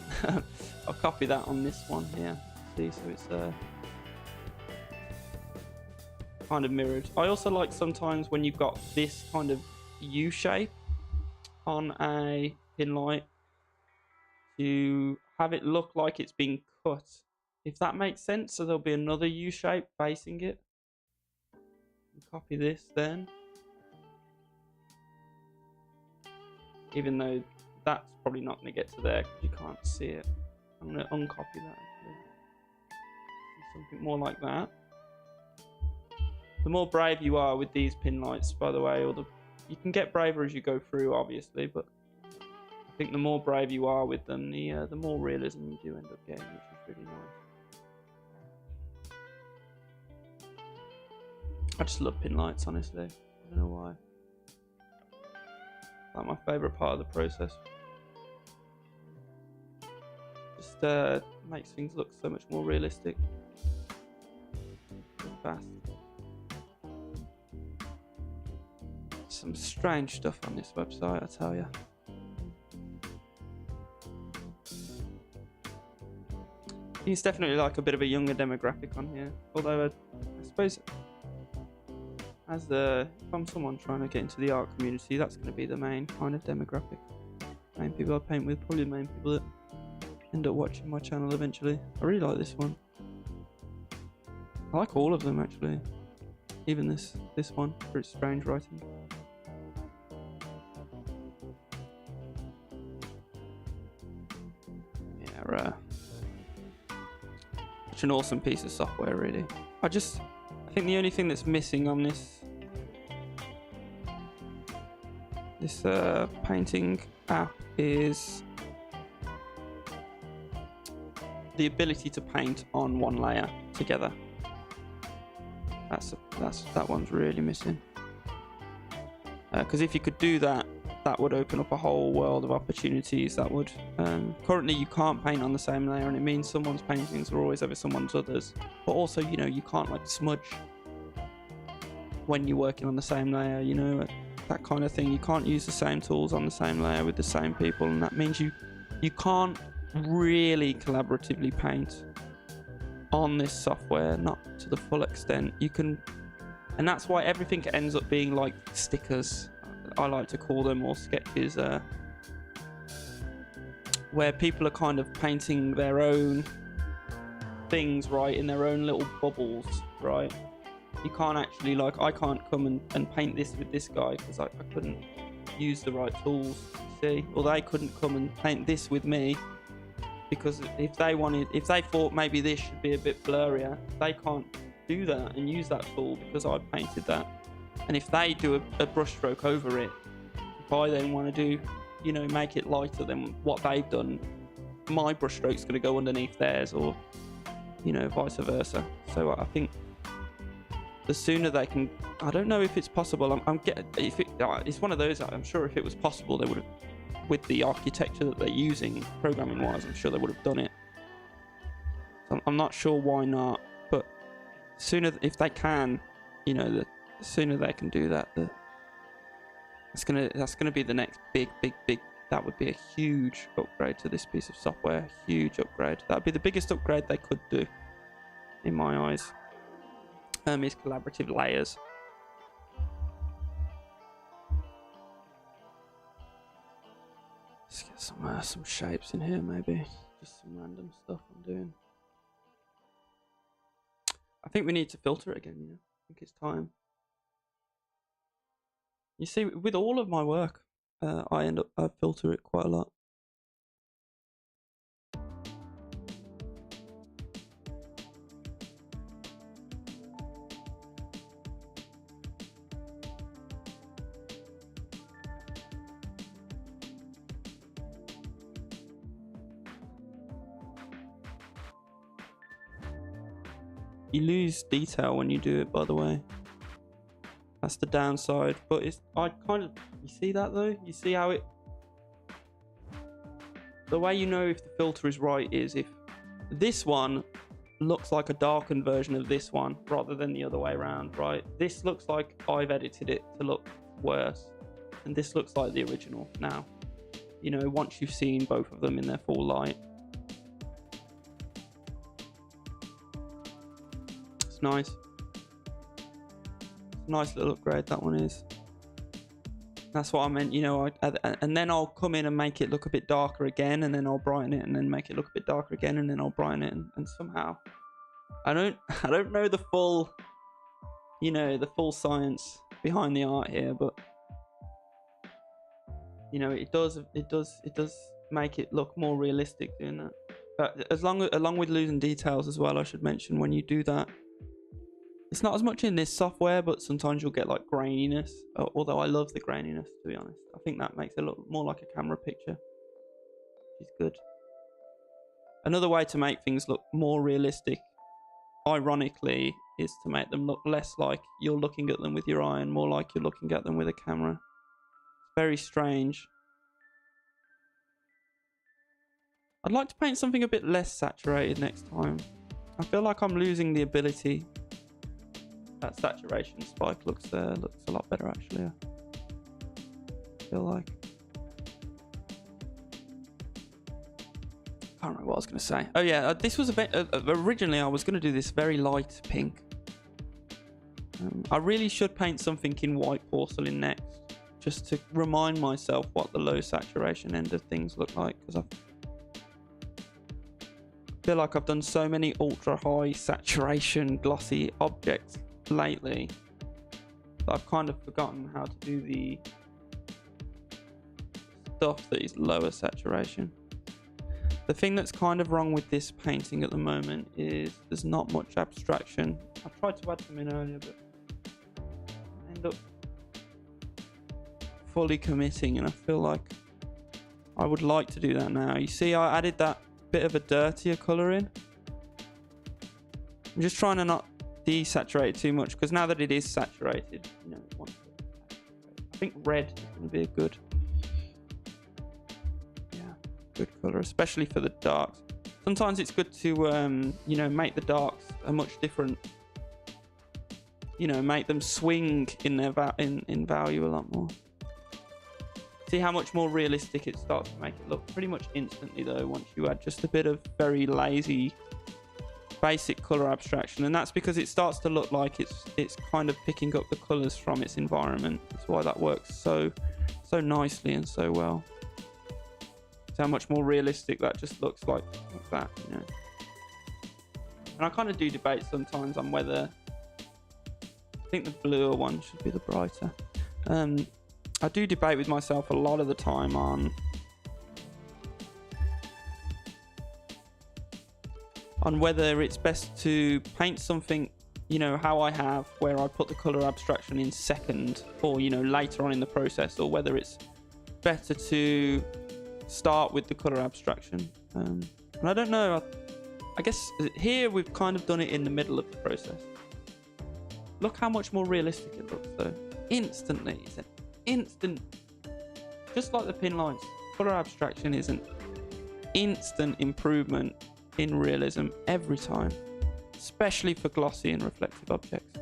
I'll copy that on this one here. See, so it's kind of mirrored. I also like sometimes when you've got this kind of U shape on a pin light, to have it look like it's being cut, if that makes sense. So there'll be another U shape facing it. Copy this then, even though that's probably not going to get to there because you can't see it. I'm going to uncopy that actually. Do something more like that. The more brave you are with these pin lights, by the way, you can get braver as you go through, obviously, but I think the more brave you are with them, the more realism you do end up getting, which is really nice. I just love pin lights, honestly. I don't know why. Like my favourite part of the process. Just makes things look so much more realistic. So fast. Some strange stuff on this website, I tell you. It's definitely like a bit of a younger demographic on here. Although I suppose as if I'm someone trying to get into the art community, that's going to be the main kind of demographic. Main people I paint with, probably the main people that end up watching my channel eventually. I really like this one. I like all of them actually. Even this one for its strange writing. Yeah, such an awesome piece of software, really. I think the only thing that's missing on this painting app is the ability to paint on one layer together. That one's really missing. Because if you could do that, that would open up a whole world of opportunities. That would currently you can't paint on the same layer, and it means someone's paintings are always over someone's others. But also, you know, you can't like smudge when you're working on the same layer, you know, that kind of thing. You can't use the same tools on the same layer with the same people, and that means you can't really collaboratively paint on this software, not to the full extent. You can, and that's why everything ends up being like stickers, I like to call them, or sketches, where people are kind of painting their own things, right, in their own little bubbles, right? You can't actually, like, I can't come and paint this with this guy because I couldn't use the right tools, see? Or they couldn't come and paint this with me because if they thought maybe this should be a bit blurrier, they can't do that and use that tool because I painted that. And if they do a brush stroke over it, if I then want to do, you know, make it lighter than what they've done, my brush stroke's going to go underneath theirs, or, you know, vice versa. So I think the sooner they can, I don't know if it's possible. It's one of those. I'm sure if it was possible, they would have, with the architecture that they're using, programming-wise, I'm sure they would have done it. So I'm not sure why not, but sooner, if they can, you know, the sooner they can do that, That's gonna be the next big. That would be a huge upgrade to this piece of software. Huge upgrade. That would be the biggest upgrade they could do, in my eyes. Is collaborative layers. Let's get some shapes in here, maybe. Just some random stuff I'm doing. I think we need to filter it again. You know, I think it's time. You see, with all of my work, I filter it quite a lot. You lose detail when you do it, by the way. That's the downside, but you see that though? You see how the way you know if the filter is right is if this one looks like a darkened version of this one rather than the other way around, right? This looks like I've edited it to look worse, and this looks like the original now. You know, once you've seen both of them in their full light. It's nice. Nice little upgrade that one is. That's what I meant, you know. And then I'll come in and make it look a bit darker again, and then I'll brighten it, and then make it look a bit darker again, and then I'll brighten it, and somehow I don't know the full, you know, the full science behind the art here, but you know, it does make it look more realistic doing that. But along with losing details as well, I should mention, when you do that, it's not as much in this software, but sometimes you'll get like graininess. Although I love the graininess, to be honest. I think that makes it look more like a camera picture, which is good. Another way to make things look more realistic, ironically, is to make them look less like you're looking at them with your eye and more like you're looking at them with a camera. It's very strange. I'd like to paint something a bit less saturated next time. I feel like I'm losing the ability. That saturation spike looks a lot better, actually. I feel like. Can't remember what I was going to say. Oh yeah, this was originally I was going to do this very light pink. I really should paint something in white porcelain next, just to remind myself what the low saturation end of things look like, because I feel like I've done so many ultra high saturation glossy objects lately that I've kind of forgotten how to do the stuff that is lower saturation. The thing that's kind of wrong with this painting at the moment is there's not much abstraction. I tried to add some in earlier, but I end up fully committing, and I feel like I would like to do that now. You see, I added that bit of a dirtier colour in. I'm just trying to not desaturate too much, because now that it is saturated, you know, I think red is going to be a good colour, especially for the darks. Sometimes it's good to you know, make the darks a much different, you know, make them swing in their in value a lot more. See how much more realistic it starts to make it look pretty much instantly though, once you add just a bit of very lazy basic color abstraction. And that's because it starts to look like it's kind of picking up the colors from its environment. That's why that works so nicely and so well. See how much more realistic that just looks like that, you know. And I kind of do debate sometimes on whether, I think the bluer one should be the brighter. I do debate with myself a lot of the time on whether it's best to paint something, you know, how I have, where I put the color abstraction in second, or, you know, later on in the process, or whether it's better to start with the color abstraction. And I don't know, I guess here we've kind of done it in the middle of the process. Look how much more realistic it looks though. Instantly, it's an instant, just like the pin lines, color abstraction is an instant improvement in realism every time, especially for glossy and reflective objects.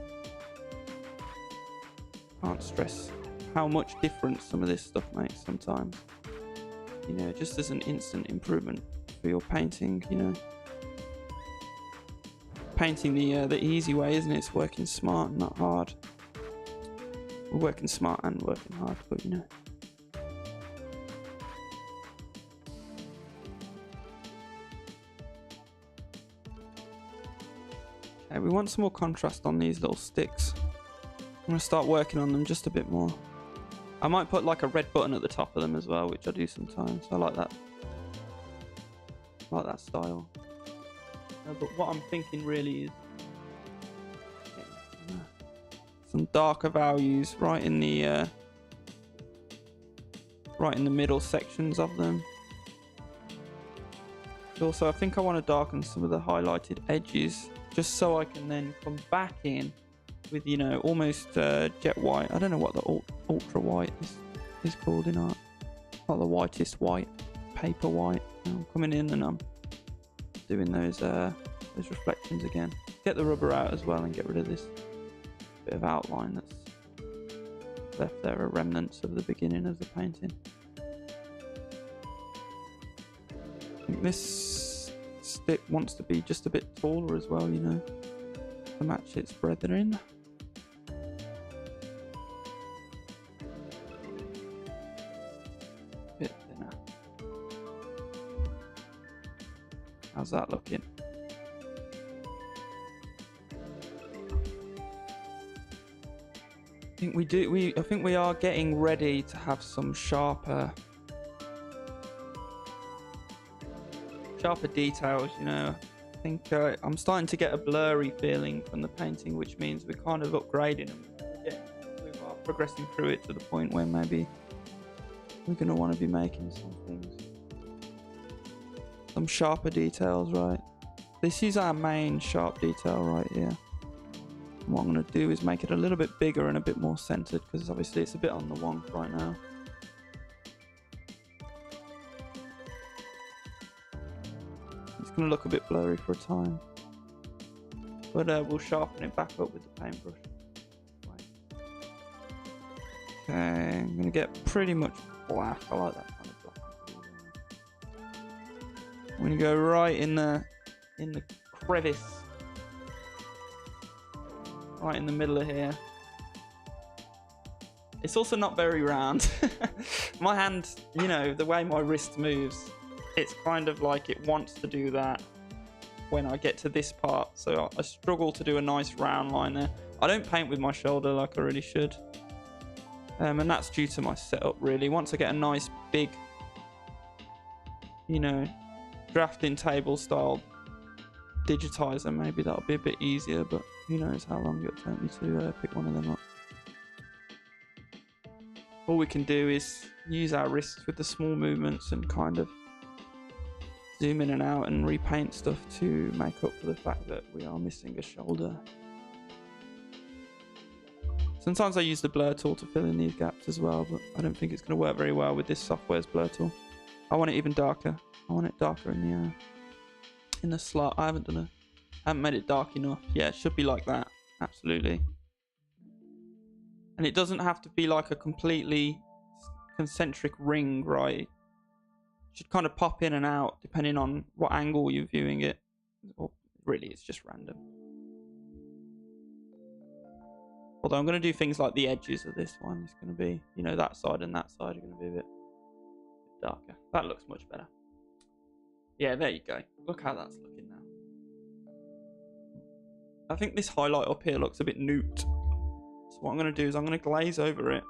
Can't stress how much difference some of this stuff makes sometimes. You know, just as an instant improvement for your painting, you know. Painting the easy way, isn't it? It's working smart, not hard. We're working smart and working hard, but you know. Okay, we want some more contrast on these little sticks. I'm gonna start working on them just a bit more. I might put like a red button at the top of them as well, which I do sometimes. I like that. I like that style. But what I'm thinking really is some darker values right in the middle sections of them. Also, I think I want to darken some of the highlighted edges, just so I can then come back in with, you know, almost jet white. I don't know what the ultra white is called in art. Not the whitest white, paper white. I'm coming in and I'm doing those reflections again. Get the rubber out as well and get rid of this bit of outline that's left there, remnants of the beginning of the painting. I think this stick wants to be just a bit taller as well, you know, to match its brethren. Bit thinner. How's that looking? I think we are getting ready to have some sharper details, you know. I think I'm starting to get a blurry feeling from the painting, which means we're kind of upgrading and we are progressing through it to the point where maybe we're going to want to be making some sharper details, right? This is our main sharp detail right here. And what I'm going to do is make it a little bit bigger and a bit more centered, because obviously it's a bit on the wonk right now. It's going to look a bit blurry for a time, but we'll sharpen it back up with the paintbrush. Right. Okay, I'm going to get pretty much black. I like that kind of black. I'm going to go right in the crevice, right in the middle of here. It's also not very round. My hand, you know, the way my wrist moves, it's kind of like it wants to do that when I get to this part. So I struggle to do a nice round line there. I don't paint with my shoulder like I really should. And that's due to my setup, really. Once I get a nice big, you know, drafting table style digitizer, maybe that'll be a bit easier, but who knows how long it'll take me to pick one of them up. All we can do is use our wrists with the small movements and kind of zoom in and out and repaint stuff to make up for the fact that we are missing a shoulder. Sometimes I use the blur tool to fill in these gaps as well, but I don't think it's going to work very well with this software's blur tool. I want it even darker. I want it darker in the slot. I haven't made it dark enough. Yeah, it should be like that. Absolutely. And it doesn't have to be like a completely concentric ring, right? It should kind of pop in and out depending on what angle you're viewing it. Or really, it's just random. Although I'm going to do things like the edges of this one. It's going to be, you know, that side and that side are going to be a bit darker. That looks much better. Yeah, there you go. Look how that's looking now. I think this highlight up here looks a bit newt. So what I'm going to do is I'm going to glaze over it.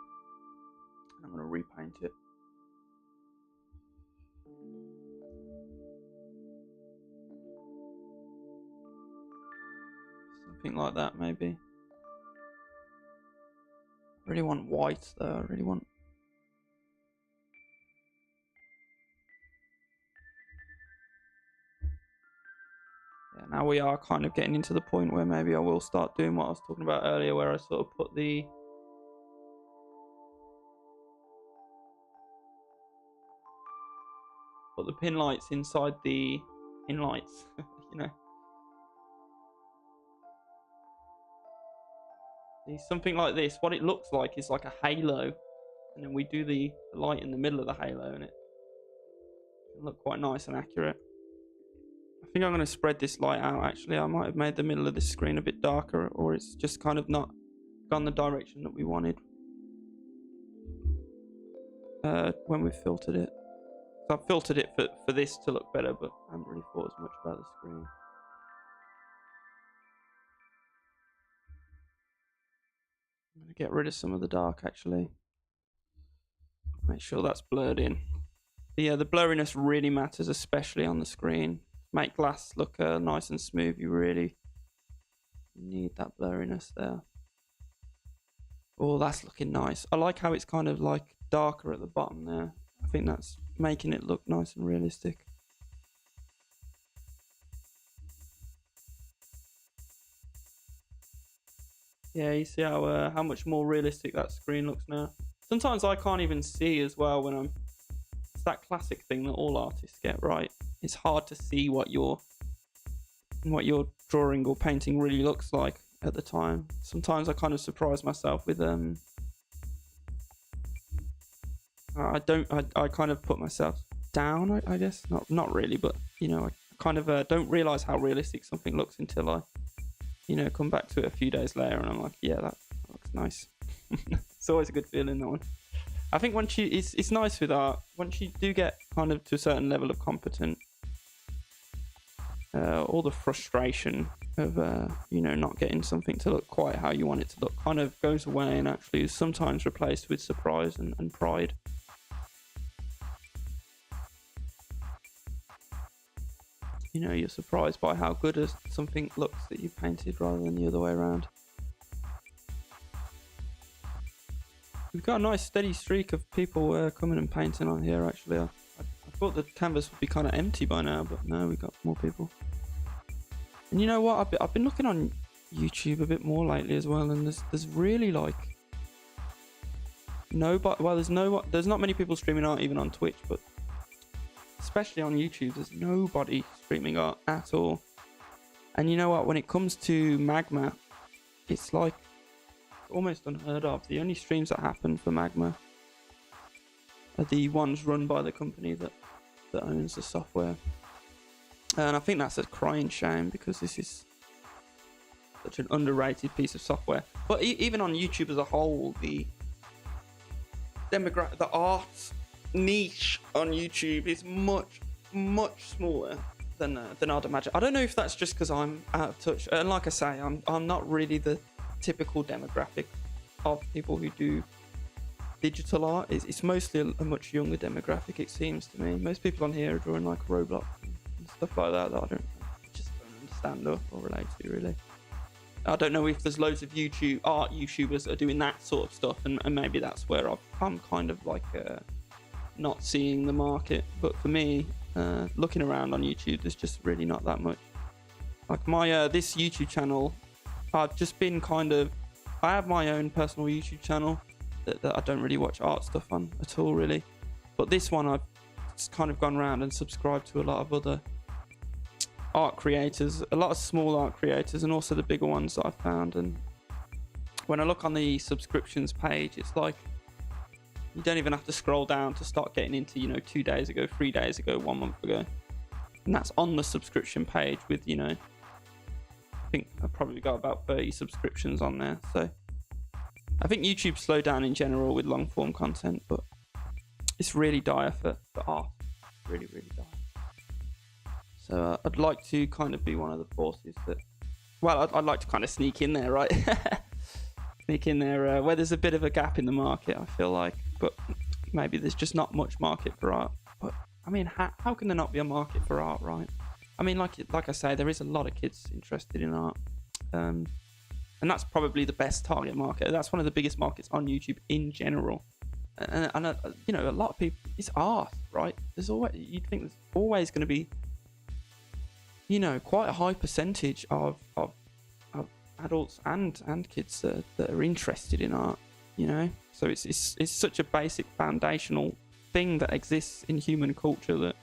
And I'm going to repaint it. Something like that, maybe. I really want white, though. I really want... Yeah, now we are kind of getting into the point where maybe I will start doing what I was talking about earlier, where I sort of put the pin lights inside the pin lights, you know. See, something like this, what it looks like is like a halo and then we do the light in the middle of the halo, and it can look quite nice and accurate. I think I'm going to spread this light out. Actually, I might have made the middle of this screen a bit darker, or it's just kind of not gone the direction that we wanted when we filtered it. So I've filtered it for this to look better, but I haven't really thought as much about the screen. I'm going to get rid of some of the dark, actually. Make sure that's blurred in. But yeah, the blurriness really matters, especially on the screen. Make glass look nice and smooth. You really need that blurriness there. Oh, that's looking nice. I like how it's kind of like darker at the bottom there. I think that's making it look nice and realistic. Yeah, you see how much more realistic that screen looks now. Sometimes I can't even see as well when I'm... It's that classic thing that all artists get, right? It's hard to see what your drawing or painting really looks like at the time. Sometimes I kind of surprise myself with I kind of put myself down, I guess. Not really, but you know, I kind of don't realize how realistic something looks until I, you know, come back to it a few days later and I'm like, yeah, that looks nice. It's always a good feeling, that one. I think once it's nice with art, once you do get kind of to a certain level of competence, all the frustration of you know, not getting something to look quite how you want it to look kind of goes away, and actually is sometimes replaced with surprise and pride. You know, you're surprised by how good something looks that you've painted rather than the other way around. We've got a nice steady streak of people coming and painting on here, actually. I thought the canvas would be kind of empty by now, but no, we've got more people. And you know what? I've been looking on YouTube a bit more lately as well, and there's really like nobody. Well, there's not many people streaming art even on Twitch, but especially on YouTube, there's nobody streaming art at all. And you know what? When it comes to Magma, it's like almost unheard of. The only streams that happen for Magma are the ones run by the company that owns the software. And I think that's a crying shame, because this is such an underrated piece of software. But even on YouTube as a whole, the art niche on YouTube is much smaller than I'd imagine. I don't know if that's just because I'm out of touch. And like I say, I'm not really the typical demographic of people who do digital art. It's mostly a much younger demographic, it seems to me. Most people on here are drawing like Roblox and stuff like that I just don't understand or relate to, really. I don't know if there's loads of art YouTubers that are doing that sort of stuff, and maybe that's where I'm kind of like not seeing the market. But for me, looking around on YouTube, there's just really not that much. Like my this YouTube channel, I've just been I have my own personal YouTube channel that I don't really watch art stuff on at all, really. But this one, I've just kind of gone around and subscribed to a lot of other art creators, a lot of small art creators, and also the bigger ones that I've found. And when I look on the subscriptions page, it's like you don't even have to scroll down to start getting into, you know, 2 days ago, 3 days ago, 1 month ago. And that's on the subscription page with, you know, I think I've probably got about 30 subscriptions on there. So I think YouTube slowed down in general with long form content, but it's really dire for art. Really dire. So I'd like to kind of be one of the forces that, well, I'd like to kind of sneak in there, right? Sneak in there where there's a bit of a gap in the market, I feel like. But maybe there's just not much market for art. But I mean, how can there not be a market for art, right? I mean, like I say, there is a lot of kids interested in art. And that's probably the best target market. That's one of the biggest markets on YouTube in general. And you know, a lot of people, it's art, right? You'd think there's always going to be, you know, quite a high percentage of adults and kids that are interested in art, you know. So it's such a basic foundational thing that exists in human culture that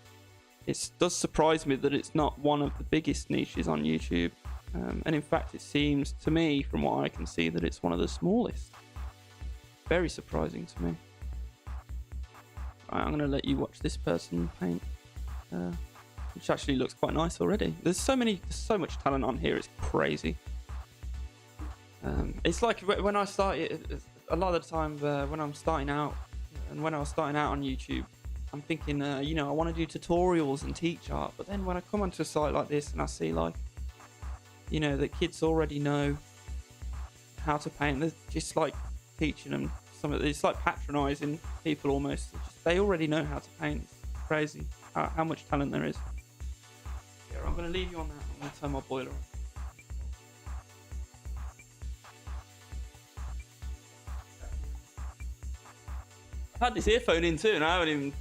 it does surprise me that it's not one of the biggest niches on YouTube. And in fact, it seems to me, from what I can see, that it's one of the smallest. Very surprising to me. Right, I'm gonna let you watch this person paint, which actually looks quite nice already. There's so much talent on here. It's crazy. It's like when I started. A lot of the time when I'm starting out, and when I was starting out on YouTube, I'm thinking, you know, I want to do tutorials and teach art. But then when I come onto a site like this and I see, like, you know, that kids already know how to paint, they're just like teaching them something. It's like patronizing people almost. They already know how to paint. It's crazy how much talent there is. Yeah, I'm going to leave you on that. I'm going to turn my boiler on. I've had this earphone in too, and I haven't even.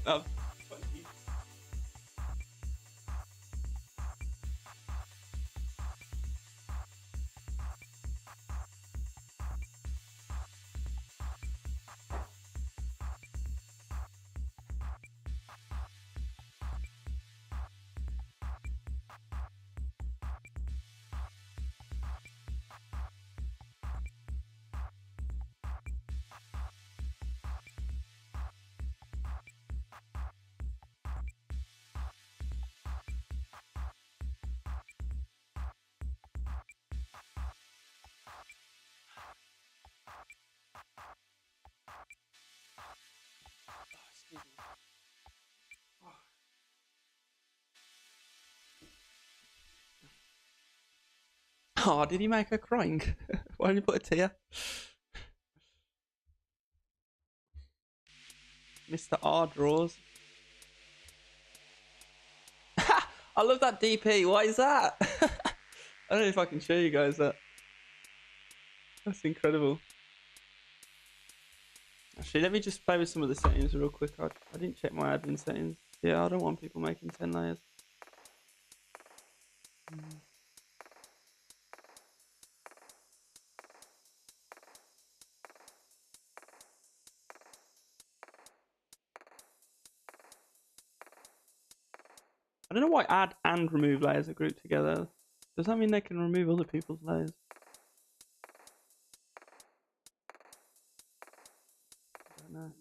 Oh, did he make her crying? Why didn't you put a tear? Mr. R draws. I love that DP. What is that? I don't know if I can show you guys that. That's incredible. Actually, let me just play with some of the settings real quick. I didn't check my admin settings. Yeah, I don't want people making 10 layers. I don't know why add and remove layers are grouped together. Does that mean they can remove other people's layers? I don't know.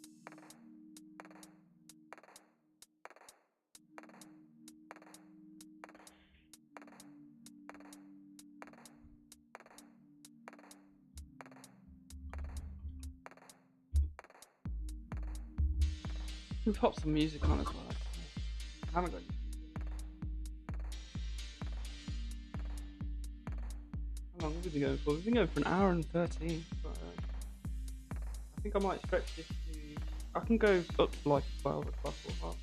We've popped some music on as well. I haven't got any. How long have we been going for? We've been going for an hour and 13. But, I think I might stretch this to... I can go up to like 12 o'clock or half 12.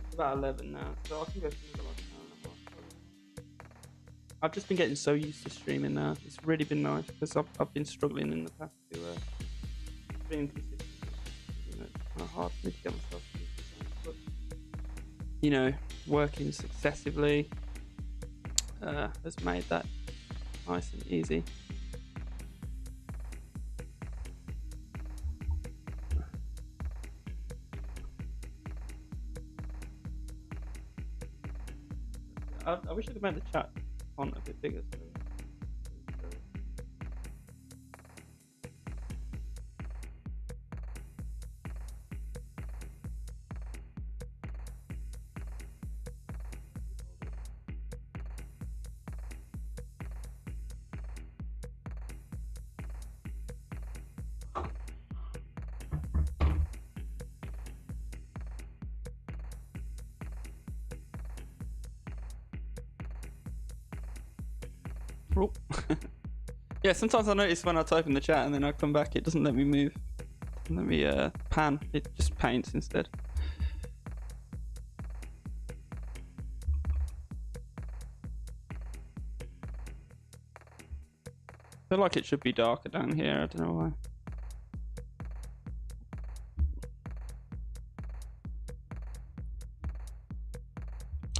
It's about 11 now, so I can go for another like an hour and a half. I've just been getting so used to streaming now. It's really been nice because I've been struggling in the past to stream consistently. You know, it's kind of hard for me to get myself used to that. But, you know, working successively has made that nice and easy. I wish I could make the chat font a bit bigger. So. Yeah, sometimes I notice when I type in the chat and then I come back, it doesn't let me move. It doesn't let me pan. It just paints instead. I feel like it should be darker down here. I don't know why.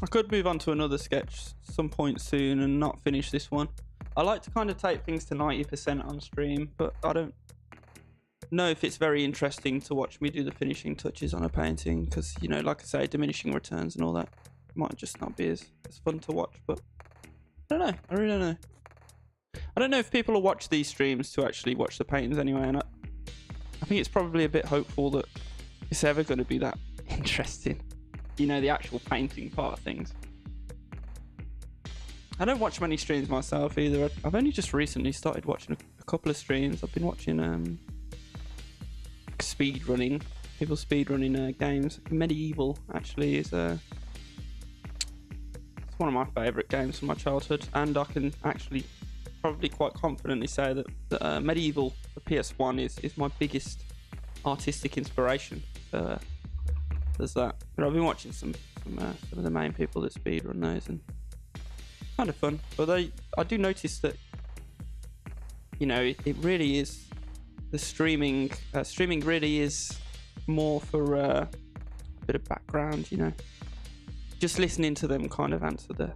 I could move on to another sketch some point soon and not finish this one. I like to kind of take things to 90% on stream, but I don't know if it's very interesting to watch me do the finishing touches on a painting because, you know, like I say, diminishing returns and all that might just not be as fun to watch. But I don't know. I really don't know. I don't know if people will watch these streams to actually watch the paintings anyway, and I think it's probably a bit hopeful that it's ever going to be that interesting. You know, the actual painting part of things. I don't watch many streams myself either. I've only just recently started watching a couple of streams. I've been watching speed running, people speed running games. Medieval actually is it's one of my favourite games from my childhood, and I can actually probably quite confidently say that Medieval, the PS1, is my biggest artistic inspiration. There's that. But I've been watching some of the main people that speedrun those, and it's kind of fun. But I do notice that, you know, it really is the streaming. Streaming really is more for a bit of background, you know. Just listening to them kind of answer the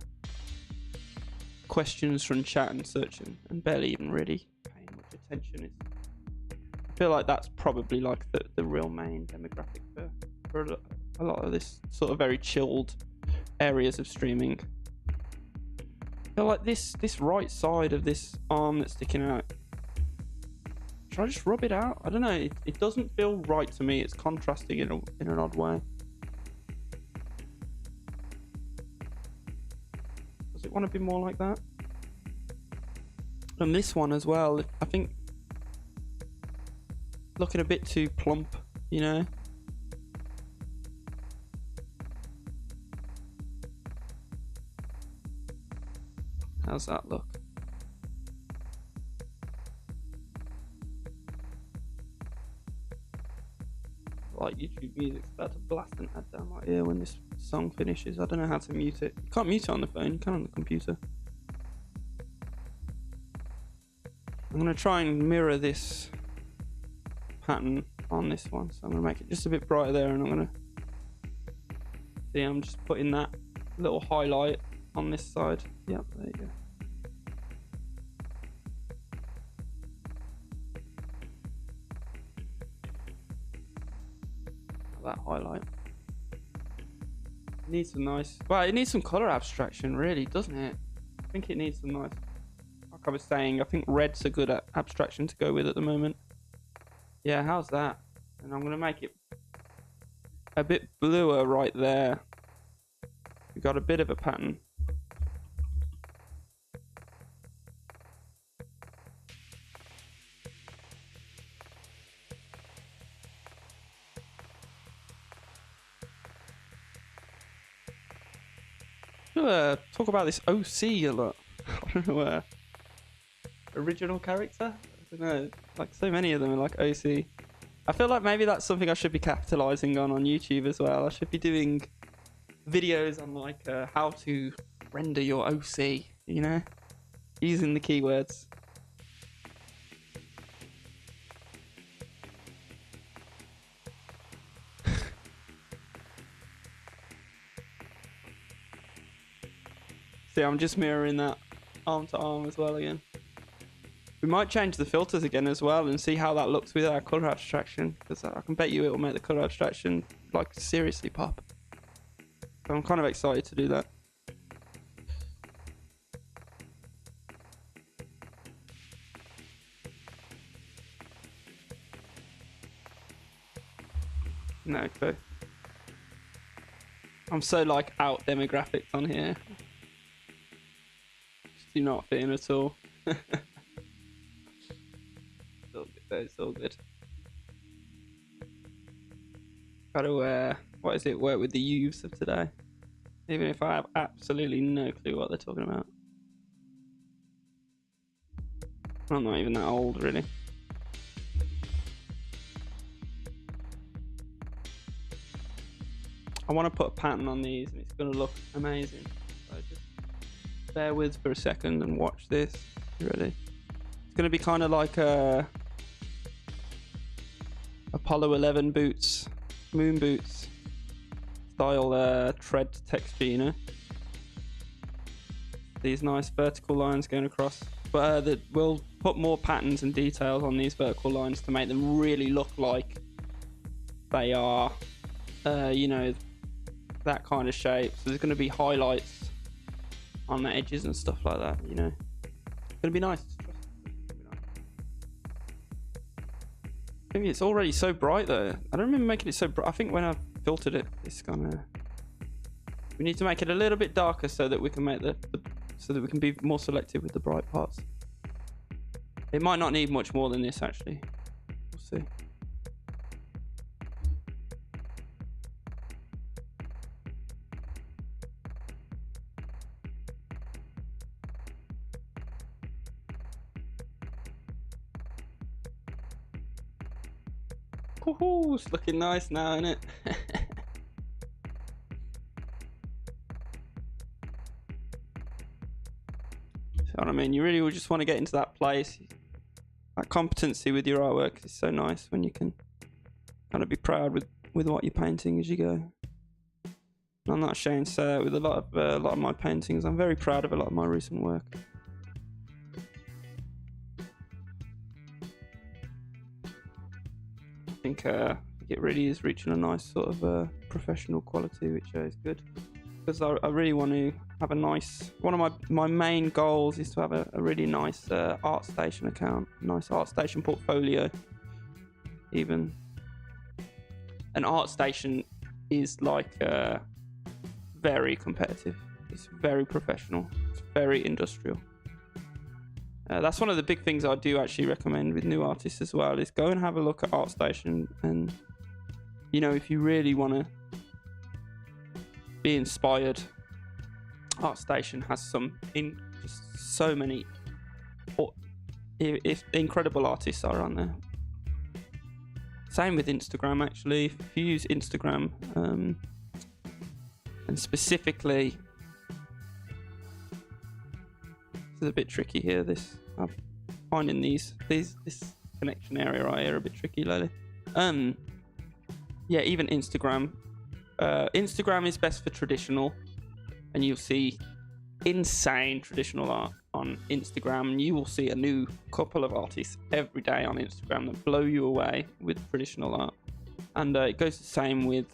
questions from chat and search, and barely even really paying much attention. I feel like that's probably like the real main demographic for a lot of this sort of very chilled areas of streaming. I feel like this right side of this arm that's sticking out, should I just rub it out? I don't know, it doesn't feel right to me. It's contrasting in an odd way. Does it want to be more like that? And this one as well, I think looking a bit too plump, you know. How's that look? Like YouTube music's about to blast an ad down my ear when this song finishes. I don't know how to mute it. You can't mute it on the phone, you can on the computer. I'm going to try and mirror this pattern on this one. So I'm going to make it just a bit brighter there, and I'm going to see, I'm just putting that little highlight on this side. Yep, there you go. That highlight. It needs some nice, well, it needs some color abstraction, really, doesn't it? I think it needs some nice, like I was saying, I think red's a good abstraction to go with at the moment. Yeah, how's that? And I'm gonna make it a bit bluer right there. We've got a bit of a pattern. Talk about this OC a lot. I don't know, original character? I don't know, like so many of them are like OC. I feel like maybe that's something I should be capitalizing on YouTube as well. I should be doing videos on like how to render your OC, you know, using the keywords. See, I'm just mirroring that arm to arm as well again. We might change the filters again as well and see how that looks with our color abstraction, because I can bet you it will make the color abstraction like seriously pop. So I'm kind of excited to do that. No clue. I'm so like out demographics on here. Just do not fit in at all. It's all good though, it's all good. Gotta what is it, work with the youths of today. Even if I have absolutely no clue what they're talking about. I'm not even that old, really. I want to put a pattern on these and it's going to look amazing. So just bear with for a second and watch this. You ready? It's going to be kind of like a Apollo 11 boots, moon boots style tread texture, you know? These nice vertical lines going across. But we'll put more patterns and details on these vertical lines to make them really look like they are, you know, that kind of shape. So there's going to be highlights on the edges and stuff like that, you know. It's going to be nice. I think it's already so bright though. I don't remember making it so bright. I think when I filtered it, it's gonna... We need to make it a little bit darker so that we can make so that we can be more selective with the bright parts. It might not need much more than this actually. We'll see. Woohoo! It's looking nice now, isn't it? So what I mean, you really would just want to get into that place. That competency with your artwork is so nice when you can kind of be proud with what you're painting as you go. And I'm not ashamed to say that with a lot of my paintings. I'm very proud of a lot of my recent work. I think it really is reaching a nice sort of professional quality, which is good. Because I really want to have a nice... One of my main goals is to have a really nice ArtStation account, a nice ArtStation portfolio. Even an ArtStation is like very competitive. It's very professional. It's very industrial. That's one of the big things I do actually recommend with new artists as well, is go and have a look at ArtStation. And you know, if you really want to be inspired, ArtStation has just so many if incredible artists are on there. Same with Instagram actually. If you use Instagram and specifically, this is a bit tricky here. I'm finding this connection area right here a bit tricky lately. Yeah, even Instagram. Instagram is best for traditional, and you'll see insane traditional art on Instagram. You will see a new couple of artists every day on Instagram that blow you away with traditional art. And it goes the same with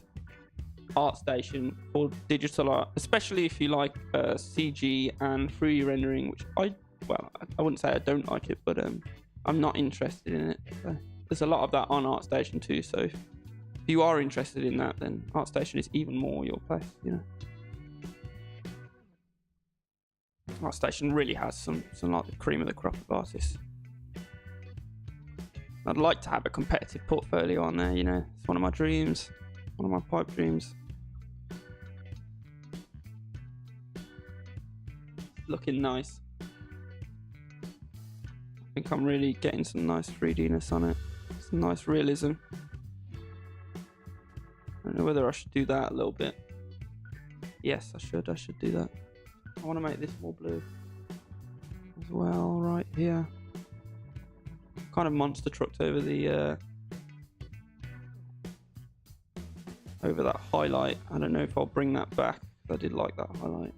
ArtStation for digital art, especially if you like CG and 3D rendering, which I wouldn't say I don't like it, but I'm not interested in it. So there's a lot of that on ArtStation too, so if you are interested in that, then ArtStation is even more your place, you know. ArtStation really has some like the cream of the crop of artists. I'd like to have a competitive portfolio on there, you know. It's one of my dreams, one of my pipe dreams. Looking nice. I think I'm really getting some nice 3D-ness on it, some nice realism. I don't know whether I should do that a little bit. Yes, I should do that. I want to make this more blue as well, right here. Kind of monster trucked over the over that highlight. I don't know if I'll bring that back. I did like that highlight.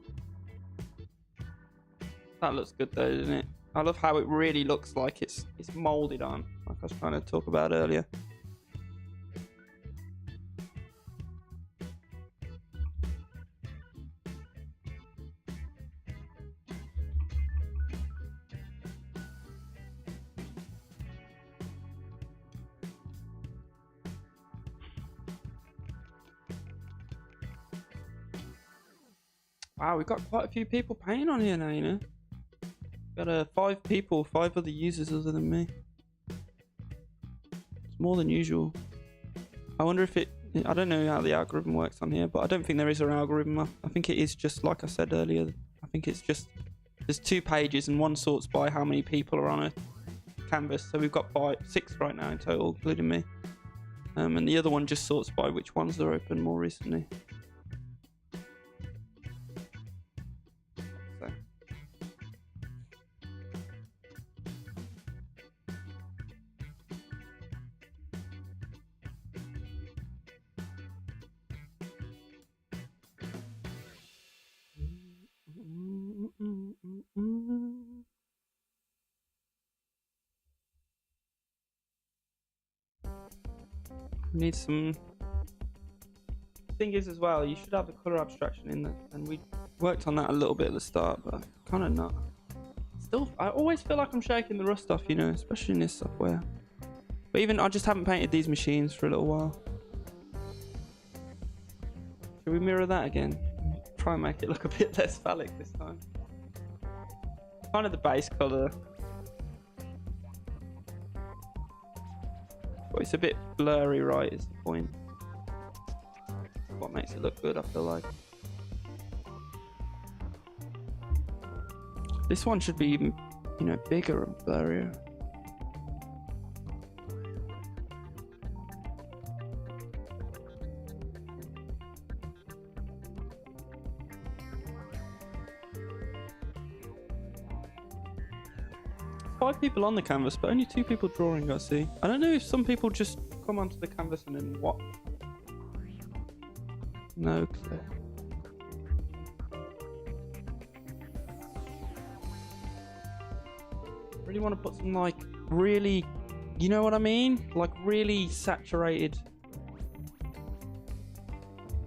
That looks good though, doesn't it? I love how it really looks like it's molded on, like I was trying to talk about earlier. Wow, we've got quite a few people painting on here now, you know. Got 5 people, 5 other users other than me. It's more than usual. I wonder if I don't know how the algorithm works on here, but I don't think there is an algorithm. I think it is just like I said earlier. I think it's just, there's 2 pages and one sorts by how many people are on a canvas. So we've got 6 right now in total, including me. And the other one just sorts by which ones are open more recently. Need some thing is as well, you should have the color abstraction in there, and we worked on that a little bit at the start, but kind of not. Still, I always feel like I'm shaking the rust off, you know, especially in this software. But even I just haven't painted these machines for a little while. Should we mirror that again? Try and make it look a bit less phallic this time. Kind of the base colour. But it's a bit blurry, right, is the point. What makes it look good, I feel like. This one should be even, you know, bigger and blurrier. Five people on the canvas, but only 2 people drawing, I see. I don't know if some people just come onto the canvas and then what? No clue. Really want to put some, like, really, you know what I mean? Like, really saturated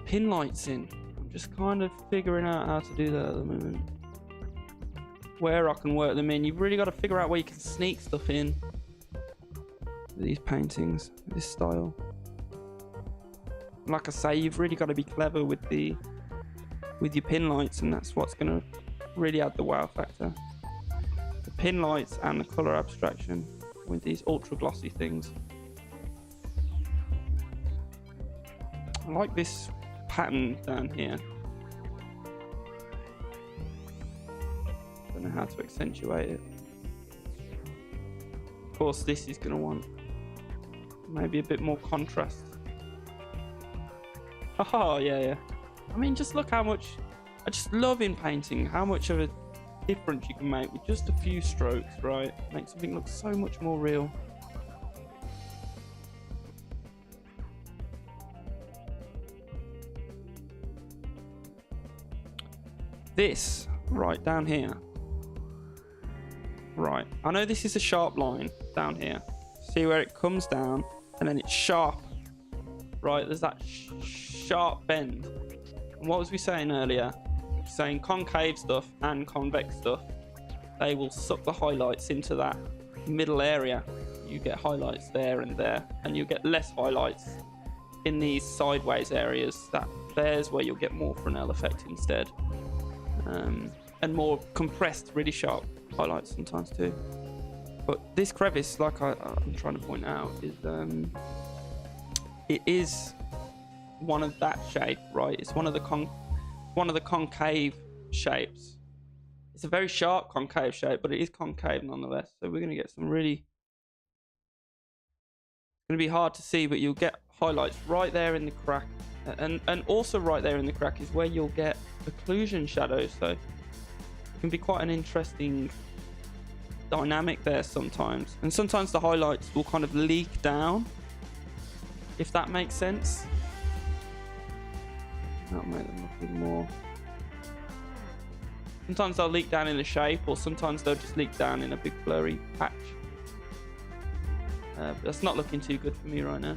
pin lights in. I'm just kind of figuring out how to do that at the moment. Where I can work them in. You've really got to figure out where you can sneak stuff in. These paintings, this style. Like I say, you've really got to be clever with your pin lights, and that's what's going to really add the wow factor. The pin lights and the color abstraction with these ultra glossy things. I like this pattern down here. Don't know how to accentuate it. Of course, this is going to want maybe a bit more contrast. Oh, yeah. I mean, just look how much... I just love in painting how much of a difference you can make with just a few strokes, right? Make something look so much more real. This, right down here. Right, I know this is a sharp line down here. See where it comes down and then it's sharp. Right, there's that sharp bend. And what was we saying earlier? Saying concave stuff and convex stuff, they will suck the highlights into that middle area. You get highlights there, and you get less highlights in these sideways areas. There's where you'll get more Fresnel effect instead, and more compressed, really sharp highlights sometimes too. But this crevice, like I'm trying to point out, is it is one of that shape, right? It's one of the concave shapes. It's a very sharp concave shape, but it is concave nonetheless. So we're going to get some really... It's going to be hard to see, but you'll get highlights right there in the crack. And also right there in the crack is where you'll get occlusion shadows. So it can be quite an interesting dynamic there sometimes. And sometimes the highlights will kind of leak down, if that makes sense. That'll make them look a bit more... Sometimes they'll leak down in a shape, or sometimes they'll just leak down in a big blurry patch. But that's not looking too good for me right now.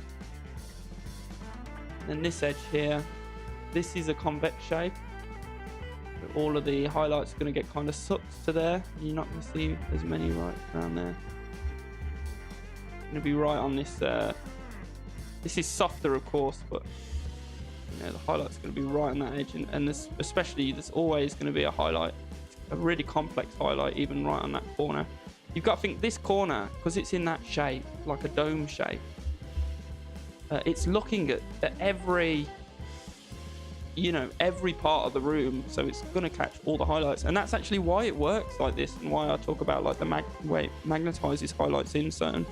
And this edge here, this is a convex shape. So all of the highlights are going to get kind of sucked to there. You're not going to see as many right around there. It's going to be right on this. This is softer, of course, but you know, the highlight's going to be right on that edge, and especially there's always going to be a highlight, a really complex highlight, even right on that corner. You've got to think this corner, because it's in that shape, like a dome shape. It's looking at every, you know, every part of the room, so it's going to catch all the highlights, and that's actually why it works like this, and why I talk about like the way it magnetizes highlights in certain,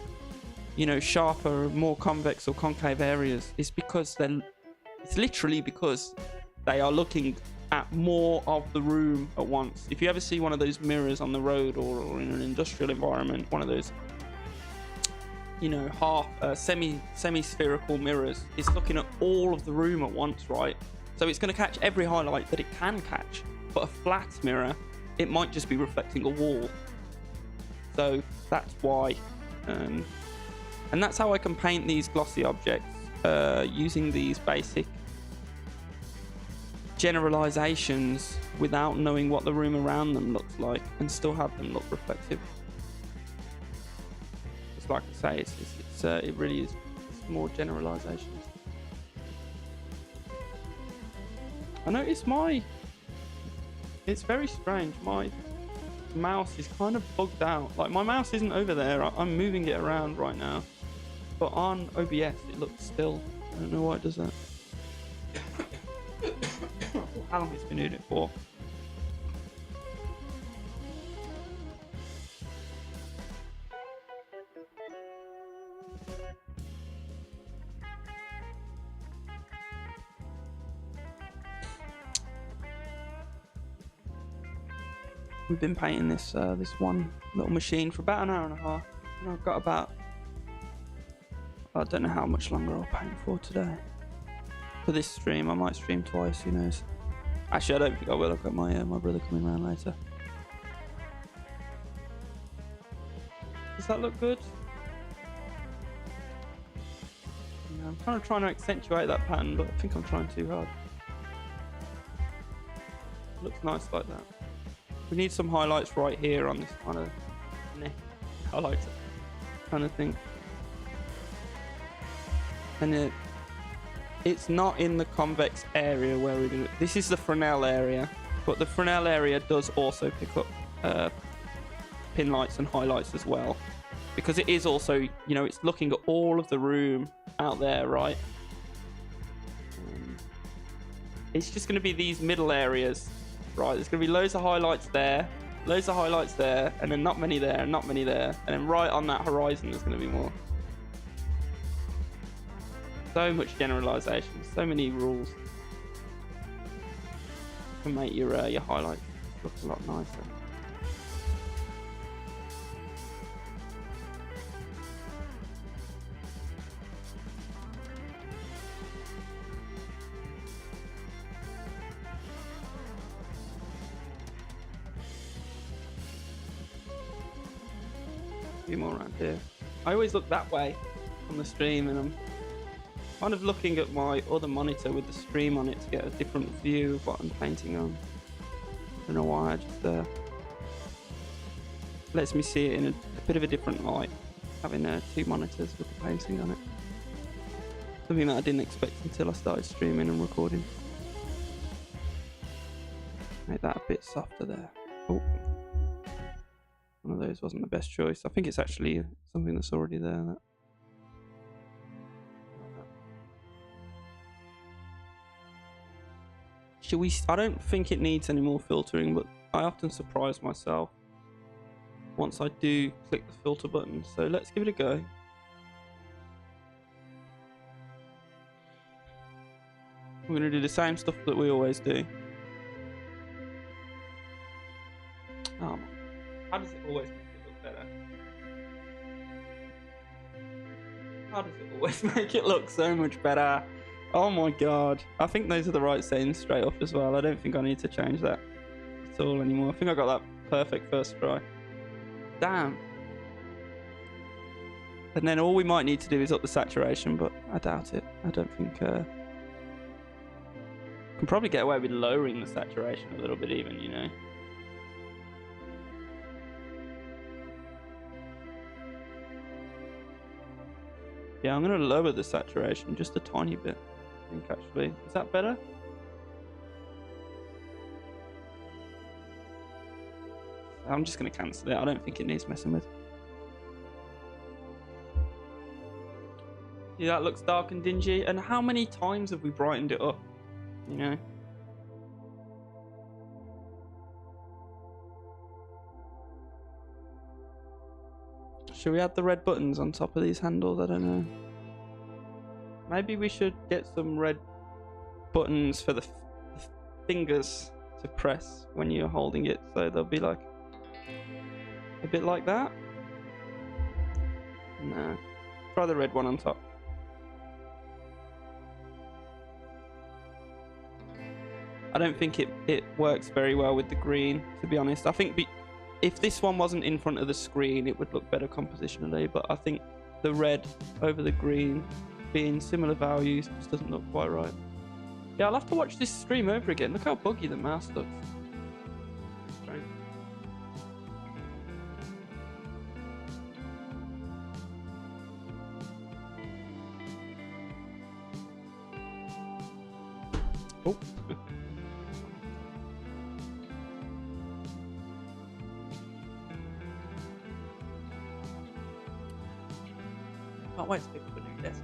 you know, sharper, more convex or concave areas. It's because it's literally because they are looking at more of the room at once. If you ever see one of those mirrors on the road or in an industrial environment, one of those, you know, half semi-spherical mirrors, it's looking at all of the room at once, right? So it's going to catch every highlight that it can catch. But a flat mirror, it might just be reflecting a wall. So that's why. And that's how I can paint these glossy objects, using these basic generalizations without knowing what the room around them looks like, and still have them look reflective. Just like I say, it really is it's more generalizations. I noticed it's very strange. My mouse is kind of bugged out. Like my mouse isn't over there. I'm moving it around right now, but on OBS it looks still. I don't know why it does that. How long it's been doing it for? We've been painting this one little machine for about an hour and a half, and I've got about, I don't know how much longer I'll paint for today. For this stream, I might stream twice. Who knows? Actually, I don't think I will. I've got my brother coming around later. Does that look good? Yeah, I'm kind of trying to accentuate that pattern, but I think I'm trying too hard. It looks nice like that. We need some highlights right here on this kind of neck highlights kind of thing. And it's not in the convex area where we're going to... This is the Fresnel area, but the Fresnel area does also pick up pin lights and highlights as well. Because it is also, you know, it's looking at all of the room out there, right? It's just going to be these middle areas. Right, there's going to be loads of highlights there, and then not many there, and not many there, and then right on that horizon there's going to be more. So much generalization, so many rules can make your highlights look a lot nicer. More around here. I always look that way on the stream, and I'm kind of looking at my other monitor with the stream on it to get a different view of what I'm painting on. I don't know why, I just lets me see it in a bit of a different light, having two monitors with the painting on it. Something that I didn't expect until I started streaming and recording. Make that a bit softer there. Oh. One of those wasn't the best choice. I think it's actually something that's already there. That. Should we? I don't think it needs any more filtering, but I often surprise myself once I do click the filter button. So let's give it a go. We're going to do the same stuff that we always do. How does it always make it look better? How does it always make it look so much better? Oh my god. I think those are the right settings straight off as well. I don't think I need to change that at all anymore. I think I got that perfect first try. Damn. And then all we might need to do is up the saturation, but I doubt it. I don't think... can probably get away with lowering the saturation a little bit even, you know. Yeah, I'm going to lower the saturation just a tiny bit, I think, actually. Is that better? I'm just going to cancel it. I don't think it needs messing with. Yeah, that looks dark and dingy. And how many times have we brightened it up? You know? Should we add the red buttons on top of these handles? I don't know. Maybe we should get some red buttons for the fingers to press when you're holding it, so they'll be like a bit like that. No. Try the red one on top. I don't think it works very well with the green, to be honest. I think if this one wasn't in front of the screen, it would look better compositionally, but I think the red over the green being similar values just doesn't look quite right. Yeah, I'll have to watch this stream over again. Look how buggy the mouse looks. Strange. Oh. Can't wait to pick up a new desk.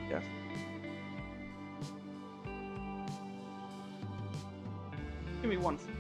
Yes. Give me 1 second.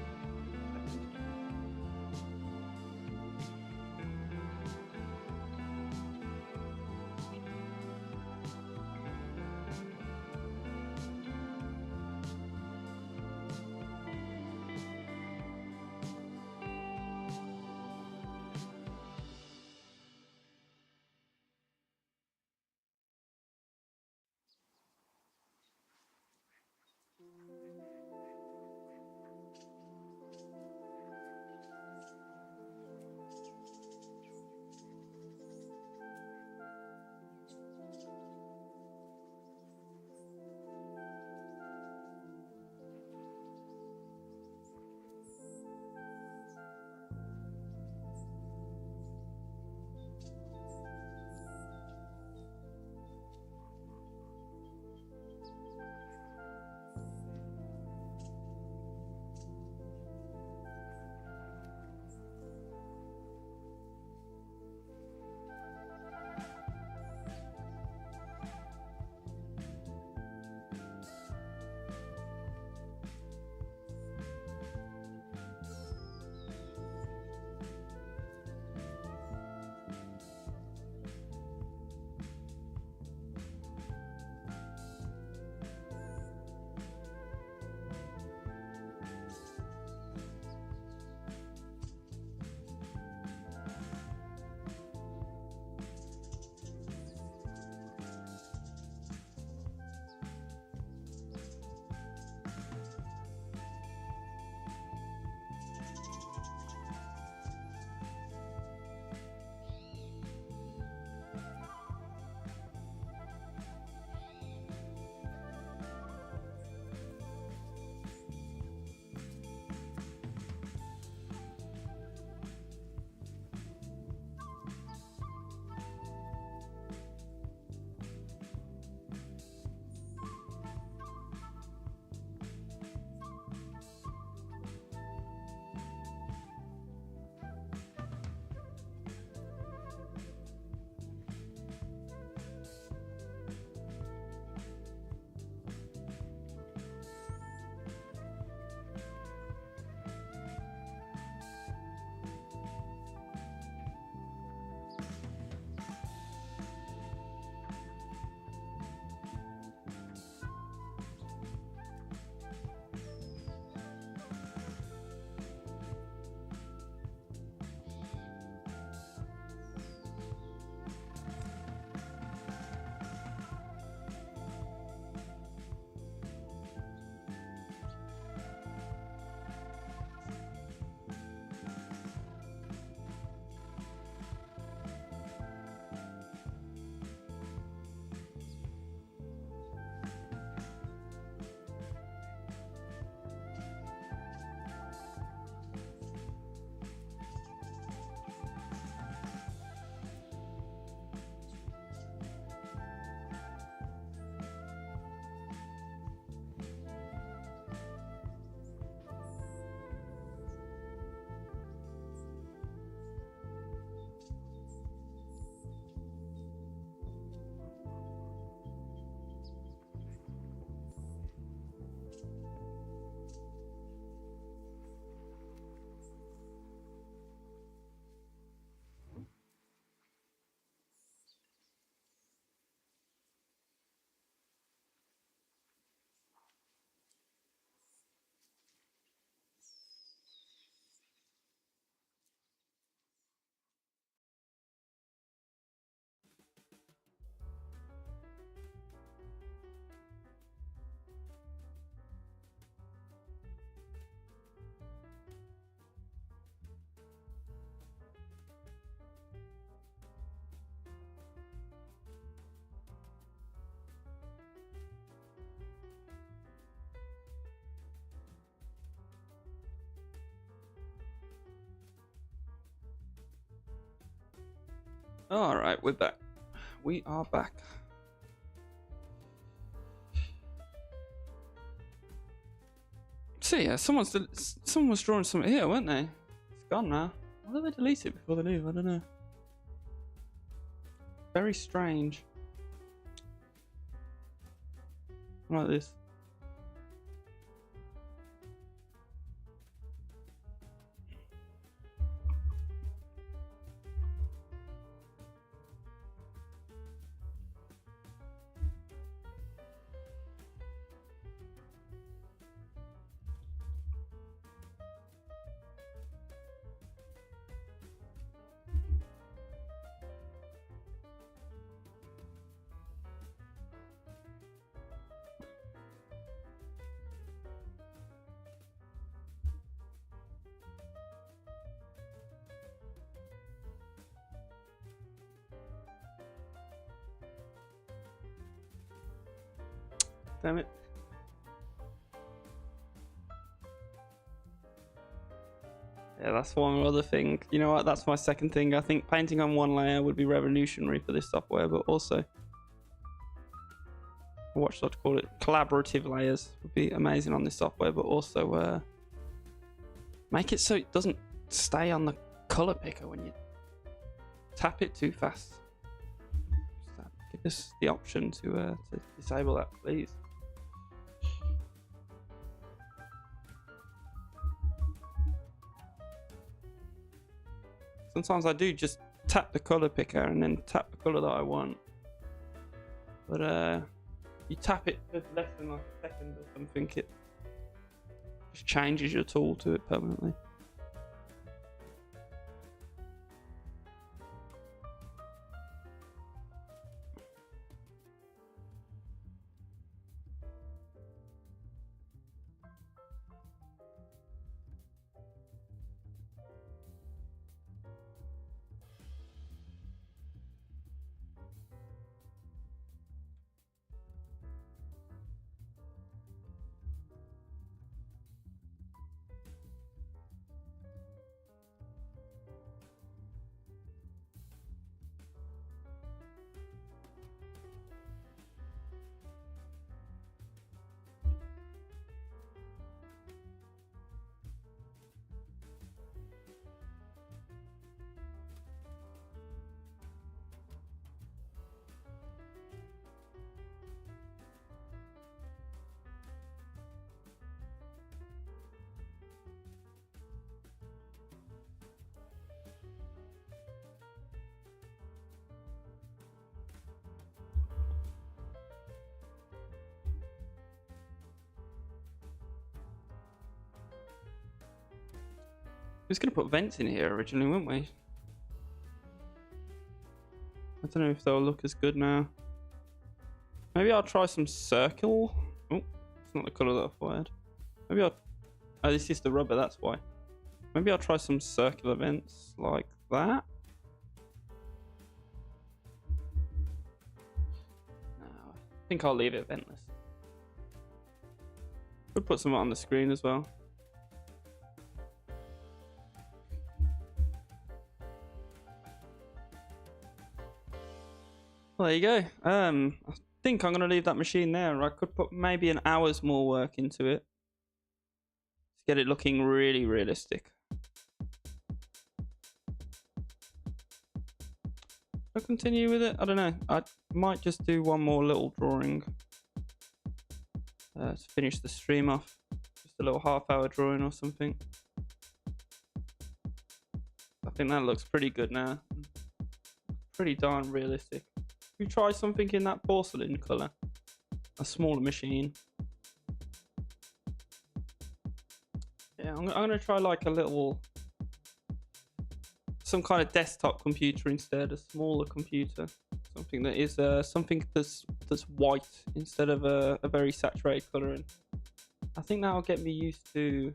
All right, we're back. We are back. So yeah, someone was drawing something here, weren't they? It's gone now. Why did they delete it before they leave? I don't know. Very strange. Like this. Damn it. Yeah, that's one other thing. You know what? That's my second thing. I think painting on one layer would be revolutionary for this software, but also, what should I call it? Collaborative layers would be amazing on this software, but also make it so it doesn't stay on the color picker when you tap it too fast. Give us the option to disable that, please. Sometimes I do just tap the color picker and then tap the color that I want. But you tap it for less than like a second or something, it just changes your tool to it permanently. We was going to put vents in here originally, weren't we? I don't know if they'll look as good now. Maybe I'll try some circle. Oh, it's not the colour that I fired. Maybe I'll... Oh, this is the rubber, that's why. Maybe I'll try some circular vents like that. No, I think I'll leave it ventless. Could put some on the screen as well. Well, there you go. I think I'm going to leave that machine there. I could put maybe an hour's more work into it to get it looking really realistic. I'll continue with it. I don't know. I might just do one more little drawing to finish the stream off. Just a little half-hour drawing or something. I think that looks pretty good now. Pretty darn realistic. We try something in that porcelain colour, a smaller machine. Yeah, I'm gonna try like a little, some kind of desktop computer instead, a smaller computer, something that is something that's white instead of a very saturated colour, and I think that'll get me used to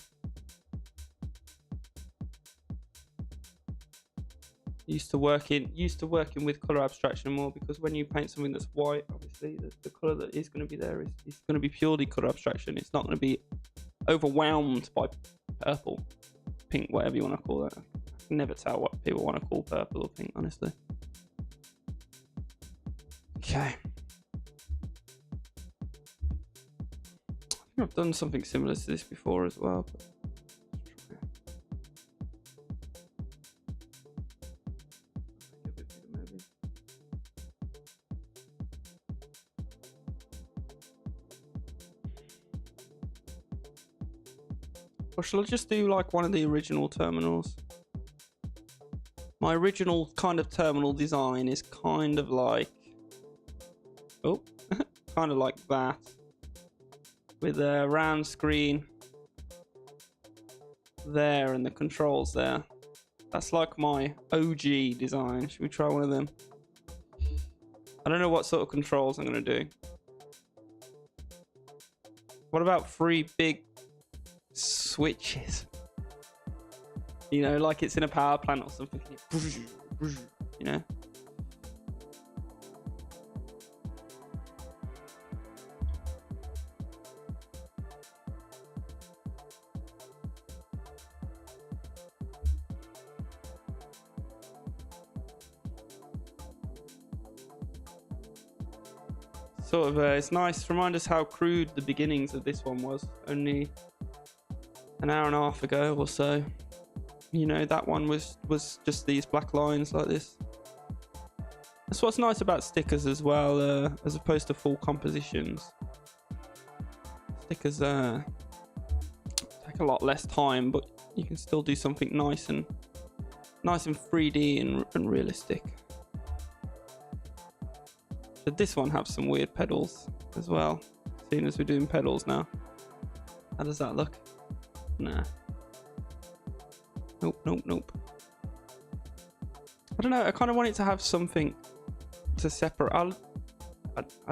working with color abstraction more, because when you paint something that's white, obviously the color that is going to be there is going to be purely color abstraction. It's not going to be overwhelmed by purple, pink, whatever you want to call it. I can never tell what people want to call purple or pink, honestly. Okay, I've done something similar to this before as well. But or shall I just do like one of the original terminals? My original kind of terminal design is kind of like, oh, kind of like that, with a round screen there and the controls there. That's like my OG design. Should we try one of them? I don't know what sort of controls I'm going to do. What about 3 big switches? You know, like it's in a power plant or something. You know? Sort of, it's nice to remind us how crude the beginnings of this one was. Only an hour and a half ago or so. You know, that one was just these black lines like this. That's what's nice about stickers as well, as opposed to full compositions. Stickers take a lot less time, but you can still do something nice and 3D and realistic. Should this one have some weird pedals as well? Seeing as we're doing pedals now. How does that look? Nah. Nope. I don't know. I kind of want it to have something to separate. I'll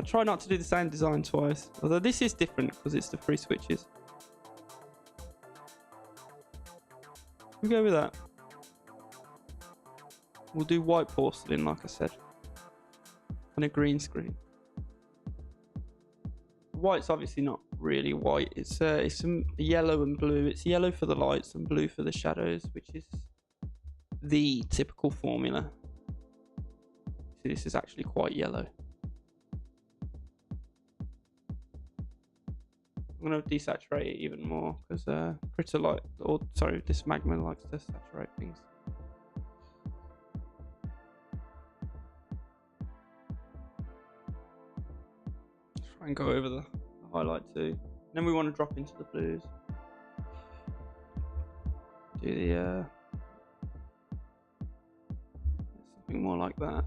try not to do the same design twice. Although this is different because it's the 3 switches. We'll go with that. We'll do white porcelain, like I said. And a green screen. White's obviously not really white. It's some yellow and blue. It's yellow for the lights and blue for the shadows, which is the typical formula. See, this is actually quite yellow. I'm gonna desaturate it even more because this magma likes to saturate things. Try and go over the highlight too. Then we want to drop into the blues. Do the something more like that.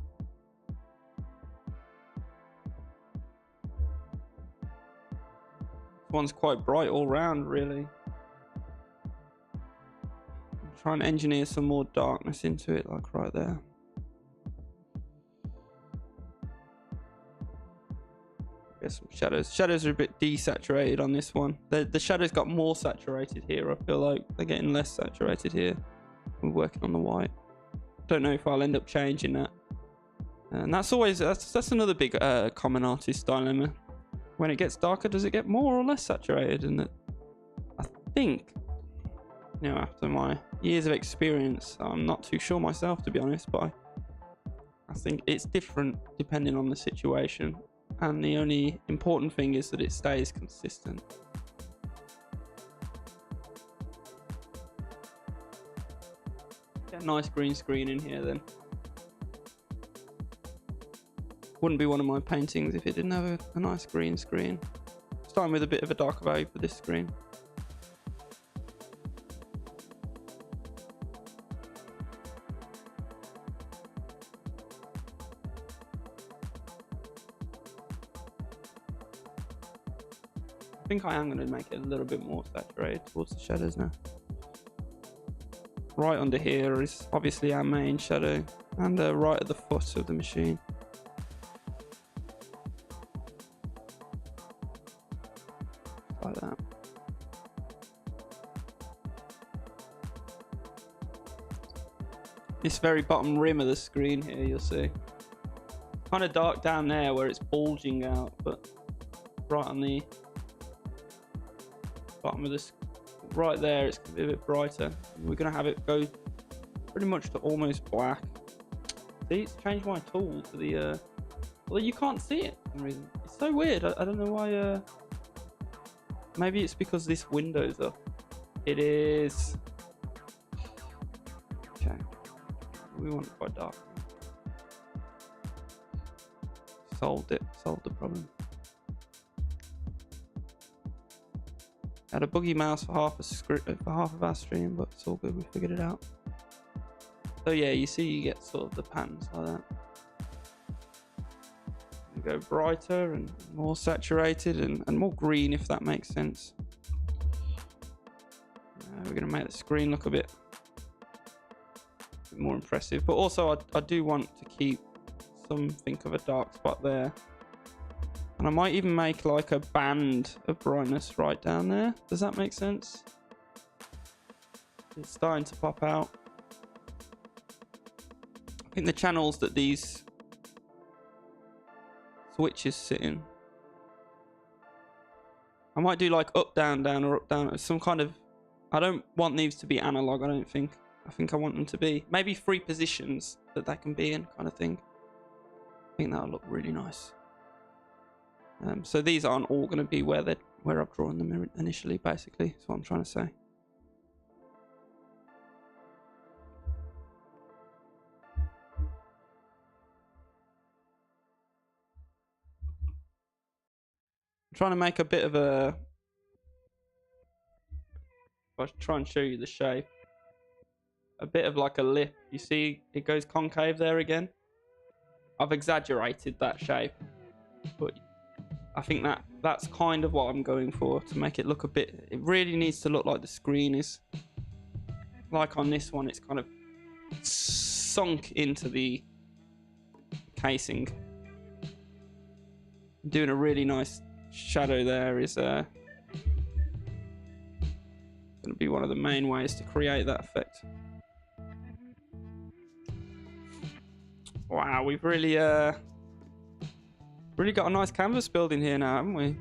This one's quite bright all round, really. Try and engineer some more darkness into it, like right there. Get some shadows. Shadows are a bit desaturated on this one. The shadows got more saturated here. I feel like they're getting less saturated here. We're working on the white. Don't know if I'll end up changing that. And that's another big common artist dilemma. When it gets darker, does it get more or less saturated? And I think, you know, after my years of experience, I'm not too sure myself, to be honest, but I think it's different depending on the situation. And the only important thing is that it stays consistent. Get a nice green screen in here then. Wouldn't be one of my paintings if it didn't have a nice green screen. Starting with a bit of a darker value for this screen. I think I am going to make it a little bit more saturated towards the shadows now. Right under here is obviously our main shadow, and right at the foot of the machine. Like that. This very bottom rim of the screen here, you'll see. Kind of dark down there where it's bulging out, but right on the bottom of this, right there, it's going to be a bit brighter. We're going to have it go pretty much to almost black. See, it's changed my tool to the well, you can't see it for some reason. It's so weird. I don't know why Maybe it's because this window's up. It is. Okay. We want it quite dark. Solved it. Solved the problem. Had a buggy mouse for half of our stream, but it's all good. We figured it out. So yeah, you see, you get sort of the patterns like that. You go brighter and more saturated and more green, if that makes sense. We're gonna make the screen look a bit more impressive, but also I do want to keep something of a dark spot there. And I might even make like a band of brightness right down there. Does that make sense? It's starting to pop out. I think the channels that these switches sit in, I might do like up, down, down, or up, down. Some kind of... I don't want these to be analog, I don't think. I think I want them to be maybe 3 positions that they can be in, kind of thing. I think that'll look really nice. So these aren't all going to be where I've drawn them initially, basically. That's what I'm trying to say. I'm trying to make a bit of a... I'll try and show you the shape. A bit of like a lip. You see it goes concave there again? I've exaggerated that shape. But I think that's kind of what I'm going for, to make it look a bit... It really needs to look like the screen is... Like on this one, it's kind of sunk into the casing. Doing a really nice shadow there is going to be one of the main ways to create that effect. Wow, we've really got a nice canvas building here now, haven't we?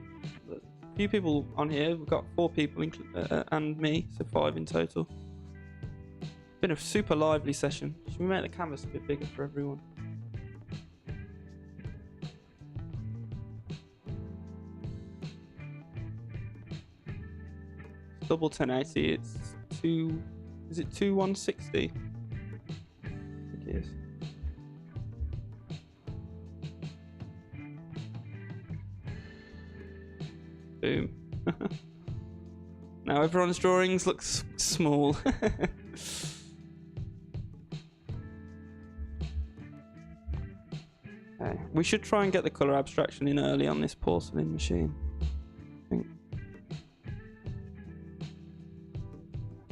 A few people on here. We've got 4 people and me, so 5 in total. Been a super lively session. Should we make the canvas a bit bigger for everyone? Double 1080. It's 2. Is it 2160? I think it is. Boom. Now everyone's drawings look small. Okay. We should try and get the color abstraction in early on this porcelain machine. I think.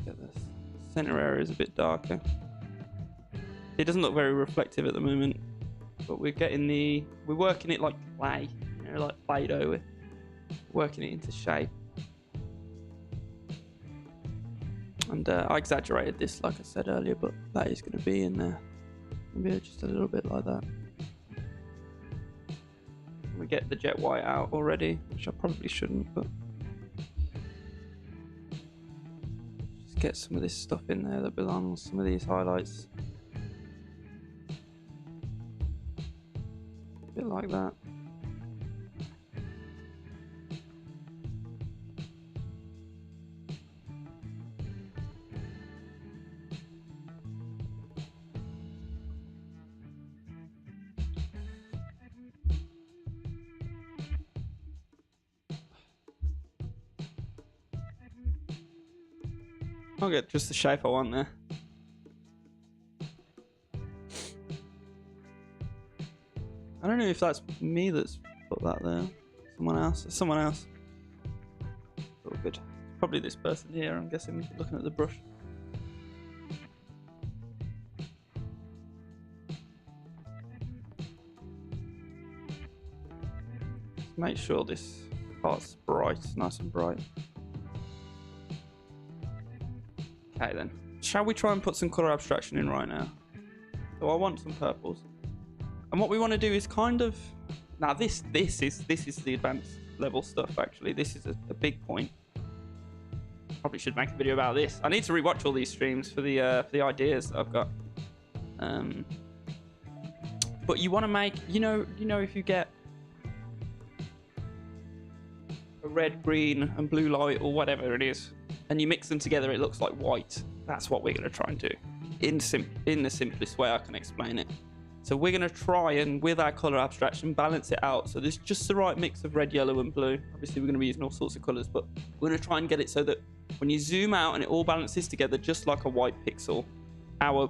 Get this. Center area is a bit darker. It doesn't look very reflective at the moment, but we're working it like clay, you know, like Play-Doh. We're working it into shape. And I exaggerated this, like I said earlier, but that is going to be in there. Maybe just a little bit like that. We get the jet white out already, which I probably shouldn't, but just get some of this stuff in there that belongs, some of these highlights. A bit like that. I'll get just the shape I want there. I don't know if that's me that's put that there. Someone else. Someone else. Oh, good. Probably this person here, I'm guessing, looking at the brush. Just make sure this part's bright, nice and bright. Okay then, shall we try and put some color abstraction in right now? So I want some purples, and what we want to do is kind of... Now this is the advanced level stuff. Actually, this is a big point. Probably should make a video about this. I need to rewatch all these streams for the ideas that I've got. But you want to make, you know, if you get a red, green, and blue light, or whatever it is, and you mix them together, it looks like white. That's what we're going to try and do in the simplest way I can explain it. So we're going to try and, with our color abstraction, balance it out so there's just the right mix of red, yellow, and blue. Obviously, we're going to be using all sorts of colors, but we're going to try and get it so that when you zoom out and it all balances together just like a white pixel, our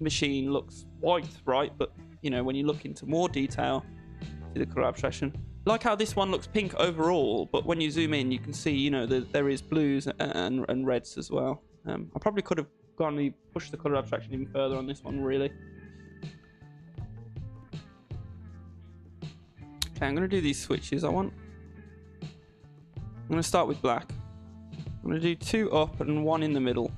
machine looks white, right? But you know, when you look into more detail, see the color abstraction, like how this one looks pink overall, but when you zoom in, you can see, you know, there is blues and reds as well. I probably could have pushed the color abstraction even further on this one, really. Okay, I'm going to do these switches. I'm going to start with black. I'm going to do 2 up and 1 in the middle,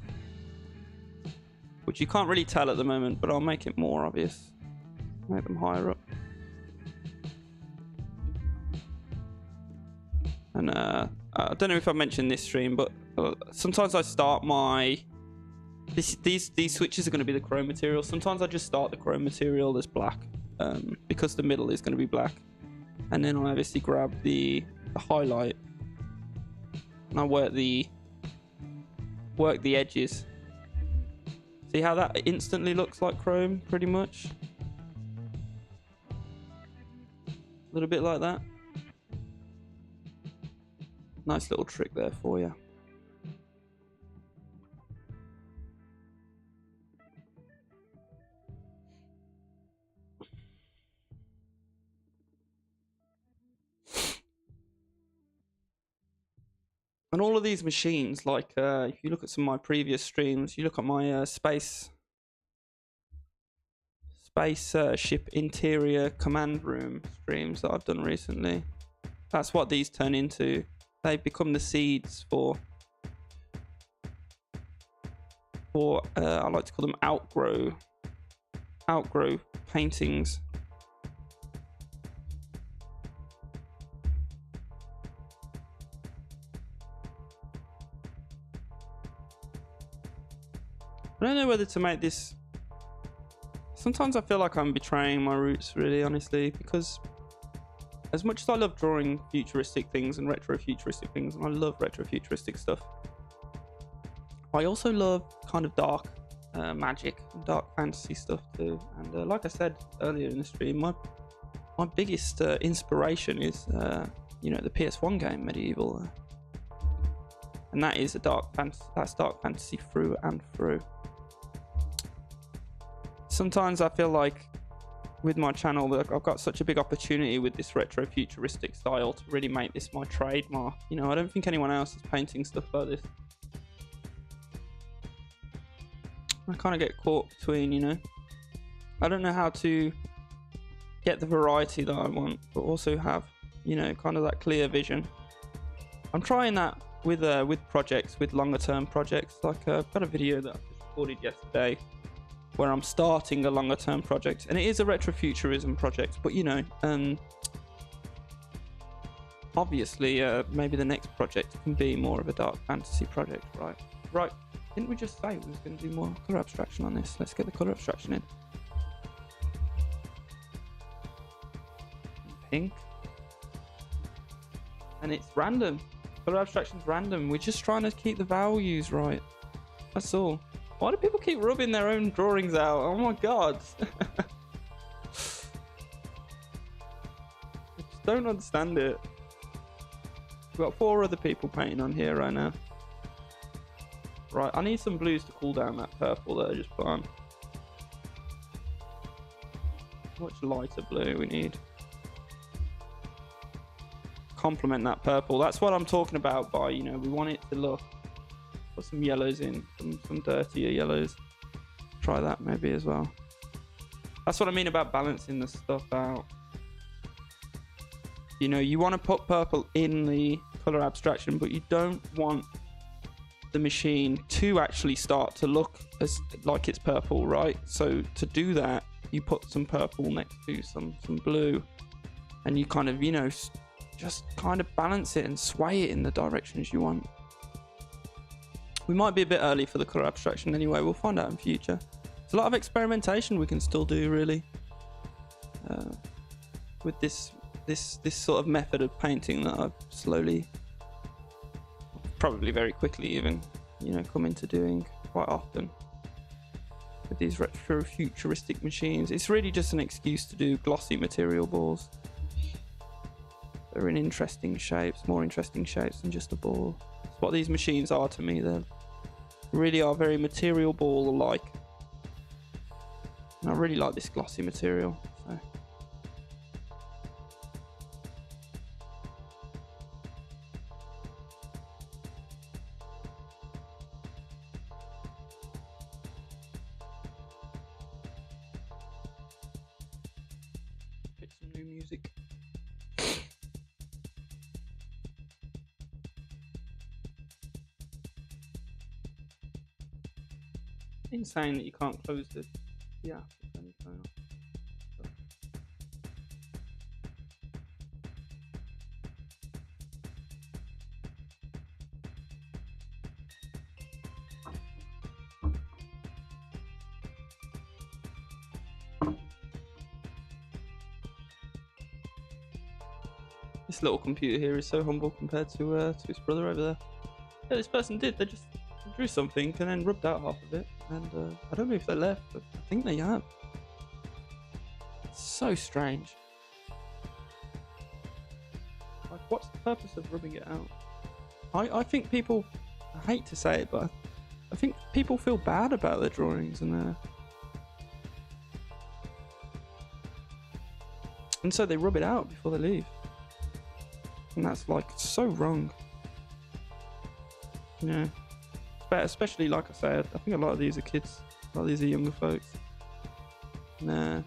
which you can't really tell at the moment, but I'll make it more obvious. Make them higher up. And I don't know if I mentioned this stream, but sometimes I start my... These switches are going to be the chrome material. Sometimes I just start the chrome material as black, because the middle is going to be black. And then I obviously grab the highlight and I work the edges. See how that instantly looks like chrome, pretty much? A little bit like that. Nice little trick there for you. And all of these machines, like if you look at some of my previous streams, you look at my spaceship interior command room streams that I've done recently. That's what these turn into. They become the seeds for I like to call them outgrow paintings. I don't know whether to make this... Sometimes I feel like I'm betraying my roots, really, honestly, because as much as I love drawing futuristic things and retro-futuristic things, and I love retro-futuristic stuff, I also love kind of dark magic and dark fantasy stuff too. And like I said earlier in the stream, my biggest inspiration is, you know, the PS1 game Medieval. And that is that's dark fantasy through and through. Sometimes I feel like with my channel that I've got such a big opportunity with this retro futuristic style to really make this my trademark. You know, I don't think anyone else is painting stuff like this. I kind of get caught between, you know, I don't know how to get the variety that I want, but also have, you know, kind of that clear vision. I'm trying that with projects, with longer term projects. Like I've got a video that I just recorded yesterday where I'm starting a longer term project, and it is a retrofuturism project, but you know, obviously maybe the next project can be more of a dark fantasy project, right? Didn't we just say we was going to do more color abstraction on this? Let's get the color abstraction in. Pink. And it's random. Color abstraction's random. We're just trying to keep the values right. That's all. Why do people keep rubbing their own drawings out? Oh my god. I just don't understand it. We've got 4 other people painting on here right now. Right, I need some blues to cool down that purple that I just put on. Much lighter blue we need. Complement that purple. That's what I'm talking about by, you know, we want it to look... Put some yellows in, some dirtier yellows. Try that maybe as well. That's what I mean about balancing the stuff out. You know, you want to put purple in the color abstraction, but you don't want the machine to actually start to look as like it's purple, right? So to do that, you put some purple next to some blue, and you kind of, you know, just kind of balance it and sway it in the directions you want. We might be a bit early for the color abstraction anyway. We'll find out in future. There's a lot of experimentation we can still do, really, with this this sort of method of painting that I've slowly, probably very quickly even, come into doing quite often with these retro futuristic machines. It's really just an excuse to do glossy material balls. They're in interesting shapes, more interesting shapes than just a ball. That's what these machines are to me. They really are very material ball alike. And I really like this glossy material. So. Get some new music. Insane that you can't close the app. This little computer here is so humble compared to his brother over there. Yeah, this person did. They just drew something and then rubbed out half of it. And I don't know if they left, but I think they have. It's so strange. Like, what's the purpose of rubbing it out? I think people, I hate to say it, but I think people feel bad about their drawings and so they rub it out before they leave. And that's like so wrong. But especially, like I said, I think a lot of these are kids, a lot of these are younger folks. And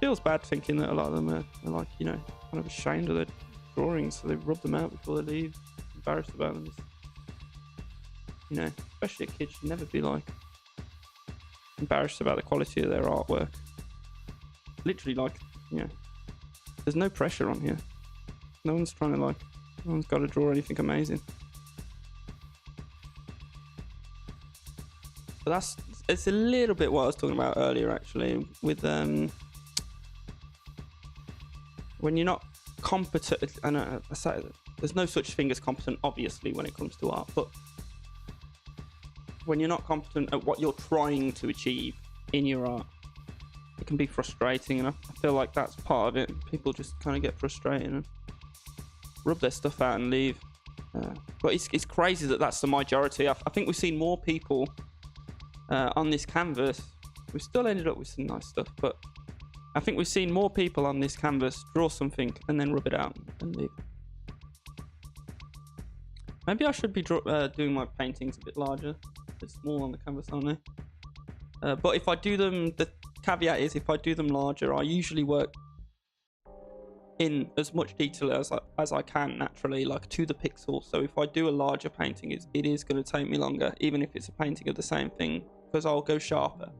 feels bad thinking that a lot of them are like, kind of ashamed of their drawings, so they rub them out before they leave, embarrassed about them. Especially a kid should never be like embarrassed about the quality of their artwork. Literally, like, there's no pressure on here. No one's trying to no one's got to draw anything amazing. But it's a little bit what I was talking about earlier, actually, with when you're not competent. And I say that there's no such thing as competent, obviously, when it comes to art. But when you're not competent at what you're trying to achieve in your art, it can be frustrating, and I feel like that's part of it. People just kind of get frustrated and rub their stuff out and leave. But it's crazy that that's the majority. I think we've seen more people on this canvas. We've still ended up with some nice stuff, but I think we've seen more people on this canvas draw something and then rub it out and leave. Maybe I should be doing my paintings a bit larger. A bit small on the canvas, aren't they? But if I do them, the caveat is if I do them larger, I usually work in as much detail as I can naturally, like to the pixel. So if I do a larger painting, it is going to take me longer, even if it's a painting of the same thing, because I'll go sharper.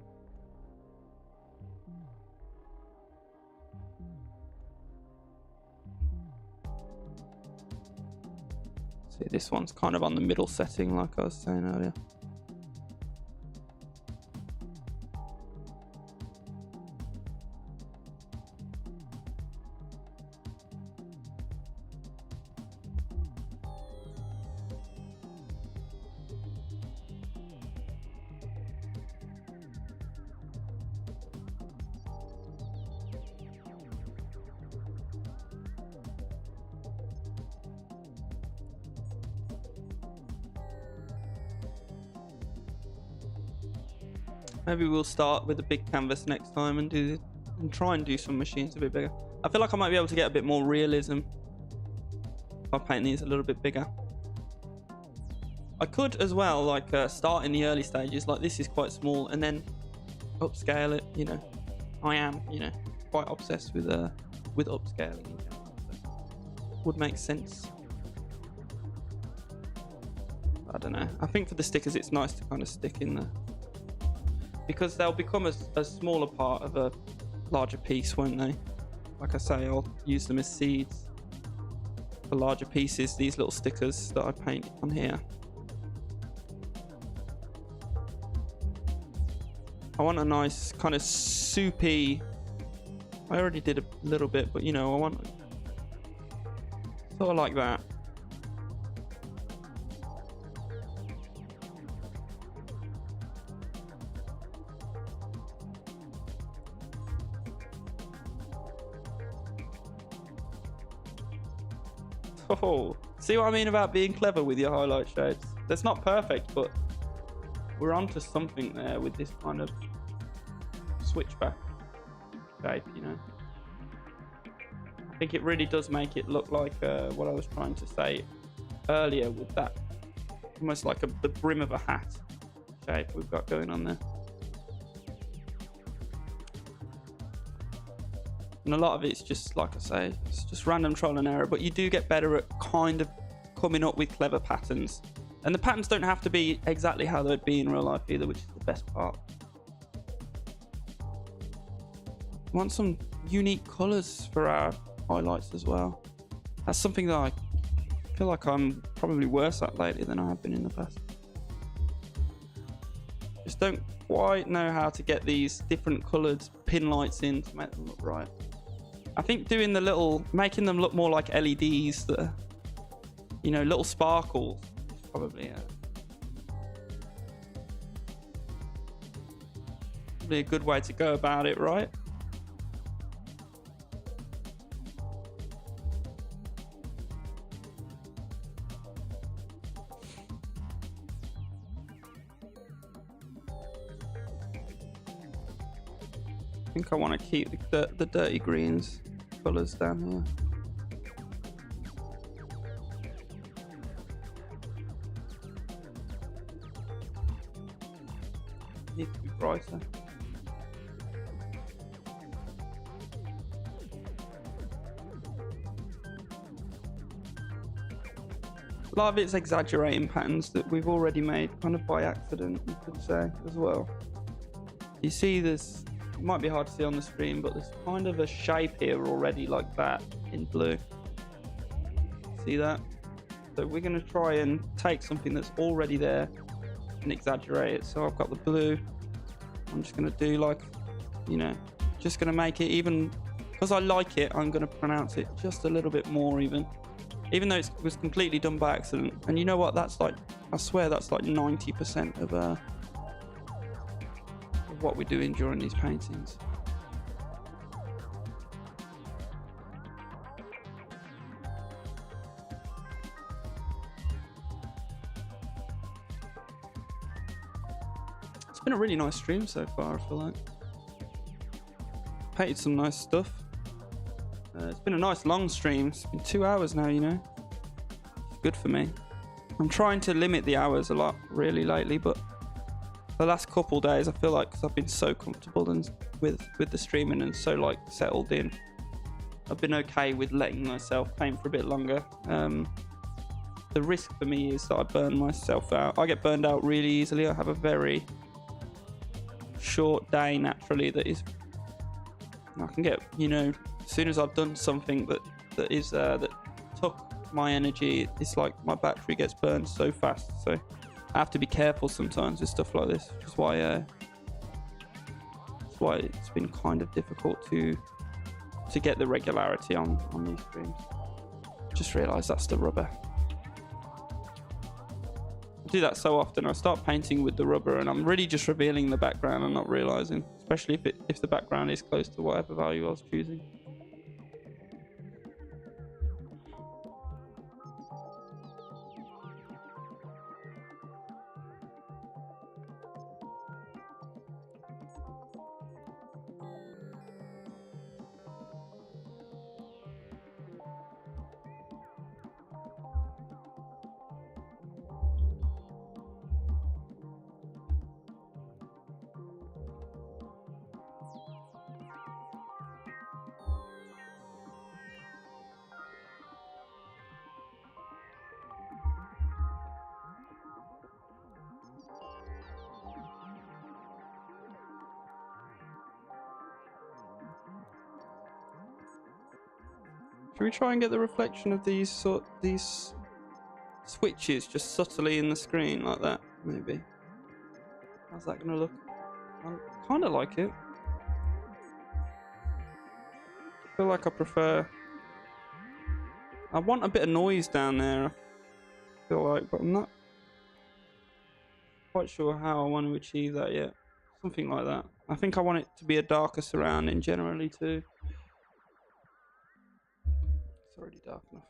See, this one's kind of on the middle setting, like I was saying earlier. Maybe we'll start with a big canvas next time and try and do some machines a bit bigger. I feel like I might be able to get a bit more realism if I paint these a little bit bigger. I could as well, like, start in the early stages, like this is quite small, and then upscale it. I am, quite obsessed with upscaling. Would make sense. I don't know. I think for the stickers, it's nice to kind of stick in there, because they'll become a smaller part of a larger piece, won't they? Like I say, I'll use them as seeds for larger pieces, these little stickers that I paint on here. I want a nice kind of soupy, I already did a little bit, but I want Sort of like that. Oh, see what I mean about being clever with your highlight shades? That's not perfect, but we're onto something there with this kind of switchback shape, you know. I think it really does make it look like what I was trying to say earlier with that, almost like the brim of a hat shape we've got going on there. And a lot of it's just, like I say, it's just random trial and error, but you do get better at kind of coming up with clever patterns. And the patterns don't have to be exactly how they'd be in real life either, which is the best part. We want some unique colors for our highlights as well. That's something that I feel like I'm probably worse at lately than I have been in the past. Just don't quite know how to get these different colored pin lights in to make them look right. I think doing the little, making them look more like LEDs that are, you know, little sparkles is probably a good way to go about it, right? I think I want to keep the dirty greens colours down here. Needs to be brighter. A lot of it's exaggerating patterns that we've already made kind of by accident, you could say, as well. You see this, it might be hard to see on the screen, but there's kind of a shape here already like that in blue. See that? So we're going to try and take something that's already there and exaggerate it. So I've got the blue. I'm just going to do like, you know, just going to make it even, because I like it, I'm going to pronounce it just a little bit more even though it was completely done by accident. And you know what? That's like, I swear that's like 90% of what we're doing during these paintings. It's been a really nice stream so far, I feel like. Painted some nice stuff. It's been a nice long stream. It's been 2 hours now, you know. It's good for me. I'm trying to limit the hours a lot really lately, but the last couple days I feel like, because I've been so comfortable and with the streaming and so like settled in, I've been okay with letting myself paint for a bit longer. The risk for me is that I burn myself out. I get burned out really easily. I have a very short day naturally that is, I can get, you know, as soon as I've done something that took my energy, it's like my battery gets burned so fast. So I have to be careful sometimes with stuff like this, which is why it's been kind of difficult to get the regularity on these streams. Just realised that's the rubber. I do that so often. I start painting with the rubber and I'm really just revealing the background and not realising, especially if the background is close to whatever value I was choosing. Should we try and get the reflection of these switches just subtly in the screen like that, maybe? How's that gonna look? I kind of like it. I feel like I prefer I want a bit of noise down there, I feel like, but I'm not quite sure how I want to achieve that yet. Something like that. I think I want it to be a darker surrounding generally too. It's already dark enough.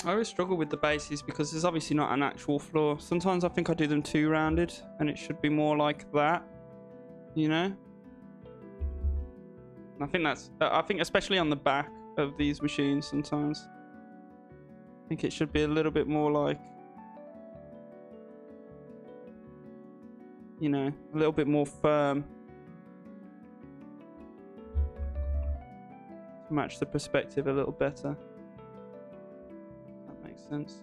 I always struggle with the bases because there's obviously not an actual floor. Sometimes I think I do them too rounded and it should be more like that, you know? And I think that's, I think especially on the back of these machines sometimes, I think it should be a little bit more like, you know, a little bit more firm to match the perspective a little better. That makes sense.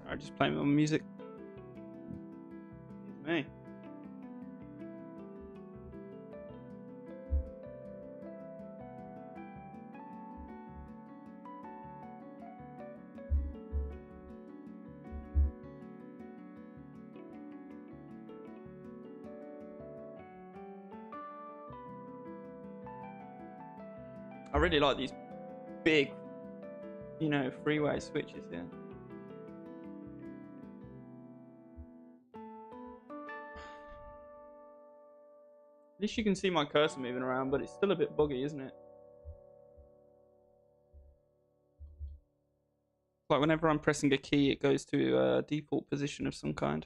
Sorry, just playing my music. Excuse me. I really like these big, you know, freeway switches here. At least you can see my cursor moving around, but it's still a bit buggy, isn't it? Like whenever I'm pressing a key, it goes to a default position of some kind.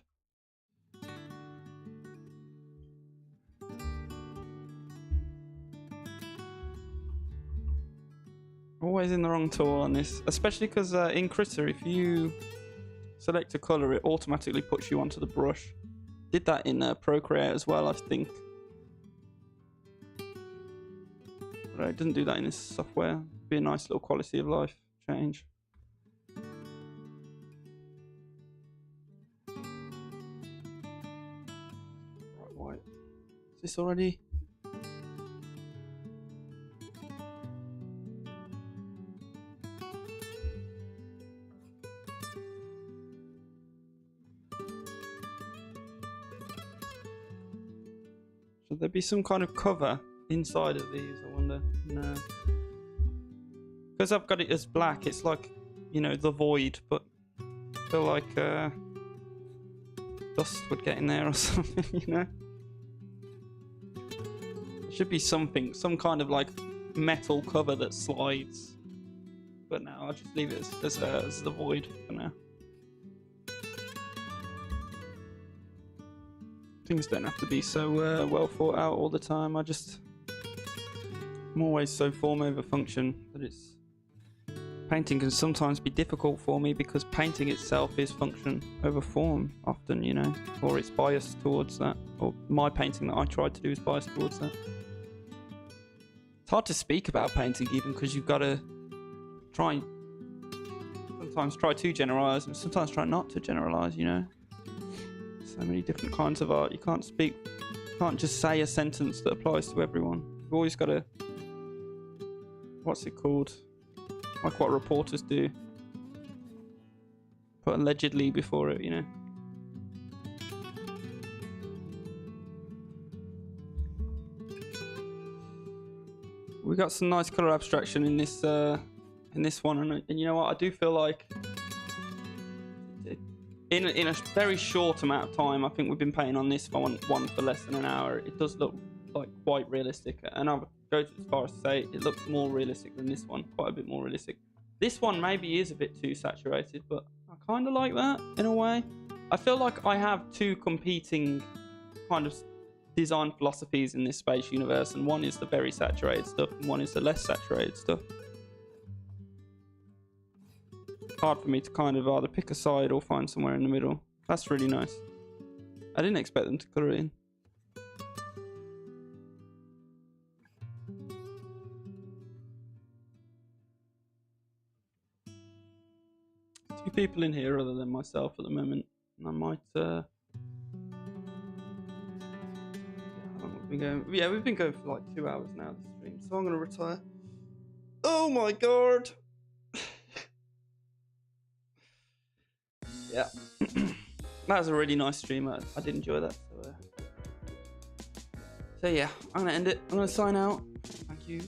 Always in the wrong tool on this, especially because in Krita, if you select a color, it automatically puts you onto the brush. Did that in Procreate as well, I think. But it doesn't do that in this software. Be a nice little quality of life change. Right, white. Is this already? Should there be some kind of cover inside of these, I wonder? No. Because I've got it as black, it's like, you know, the void, but I feel like dust would get in there or something, you know? There should be something, some kind of like metal cover that slides. But now I'll just leave it as the void for now. Things don't have to be so well thought out all the time. I'm always so form over function that it's... Painting can sometimes be difficult for me because painting itself is function over form often, you know, or it's biased towards that, or my painting that I tried to do is biased towards that. It's hard to speak about painting even because you've got to sometimes try to generalize and sometimes try not to generalize, you know. So many different kinds of art. You can't just say a sentence that applies to everyone. You've always got to, what's it called? Like what reporters do. Put allegedly before it, you know. We got some nice color abstraction in this one, and you know what? I do feel like in a very short amount of time, I think we've been painting on this one for less than an hour. It does look like quite realistic, and I'll go as far as to say it looks more realistic than this one, quite a bit more realistic. This one maybe is a bit too saturated, but I kind of like that in a way. I feel like I have two competing kind of design philosophies in this space universe, and one is the very saturated stuff and one is the less saturated stuff. It's hard for me to kind of either pick a side or find somewhere in the middle. That's really nice. I didn't expect them to colour it in. Two people in here other than myself at the moment, and I might how long have we been going? Yeah, we've been going for like 2 hours now, the stream, so I'm gonna retire. Oh my god. Yeah. That was a really nice stream. I did enjoy that, so yeah, I'm gonna end it. I'm gonna sign out. Thank you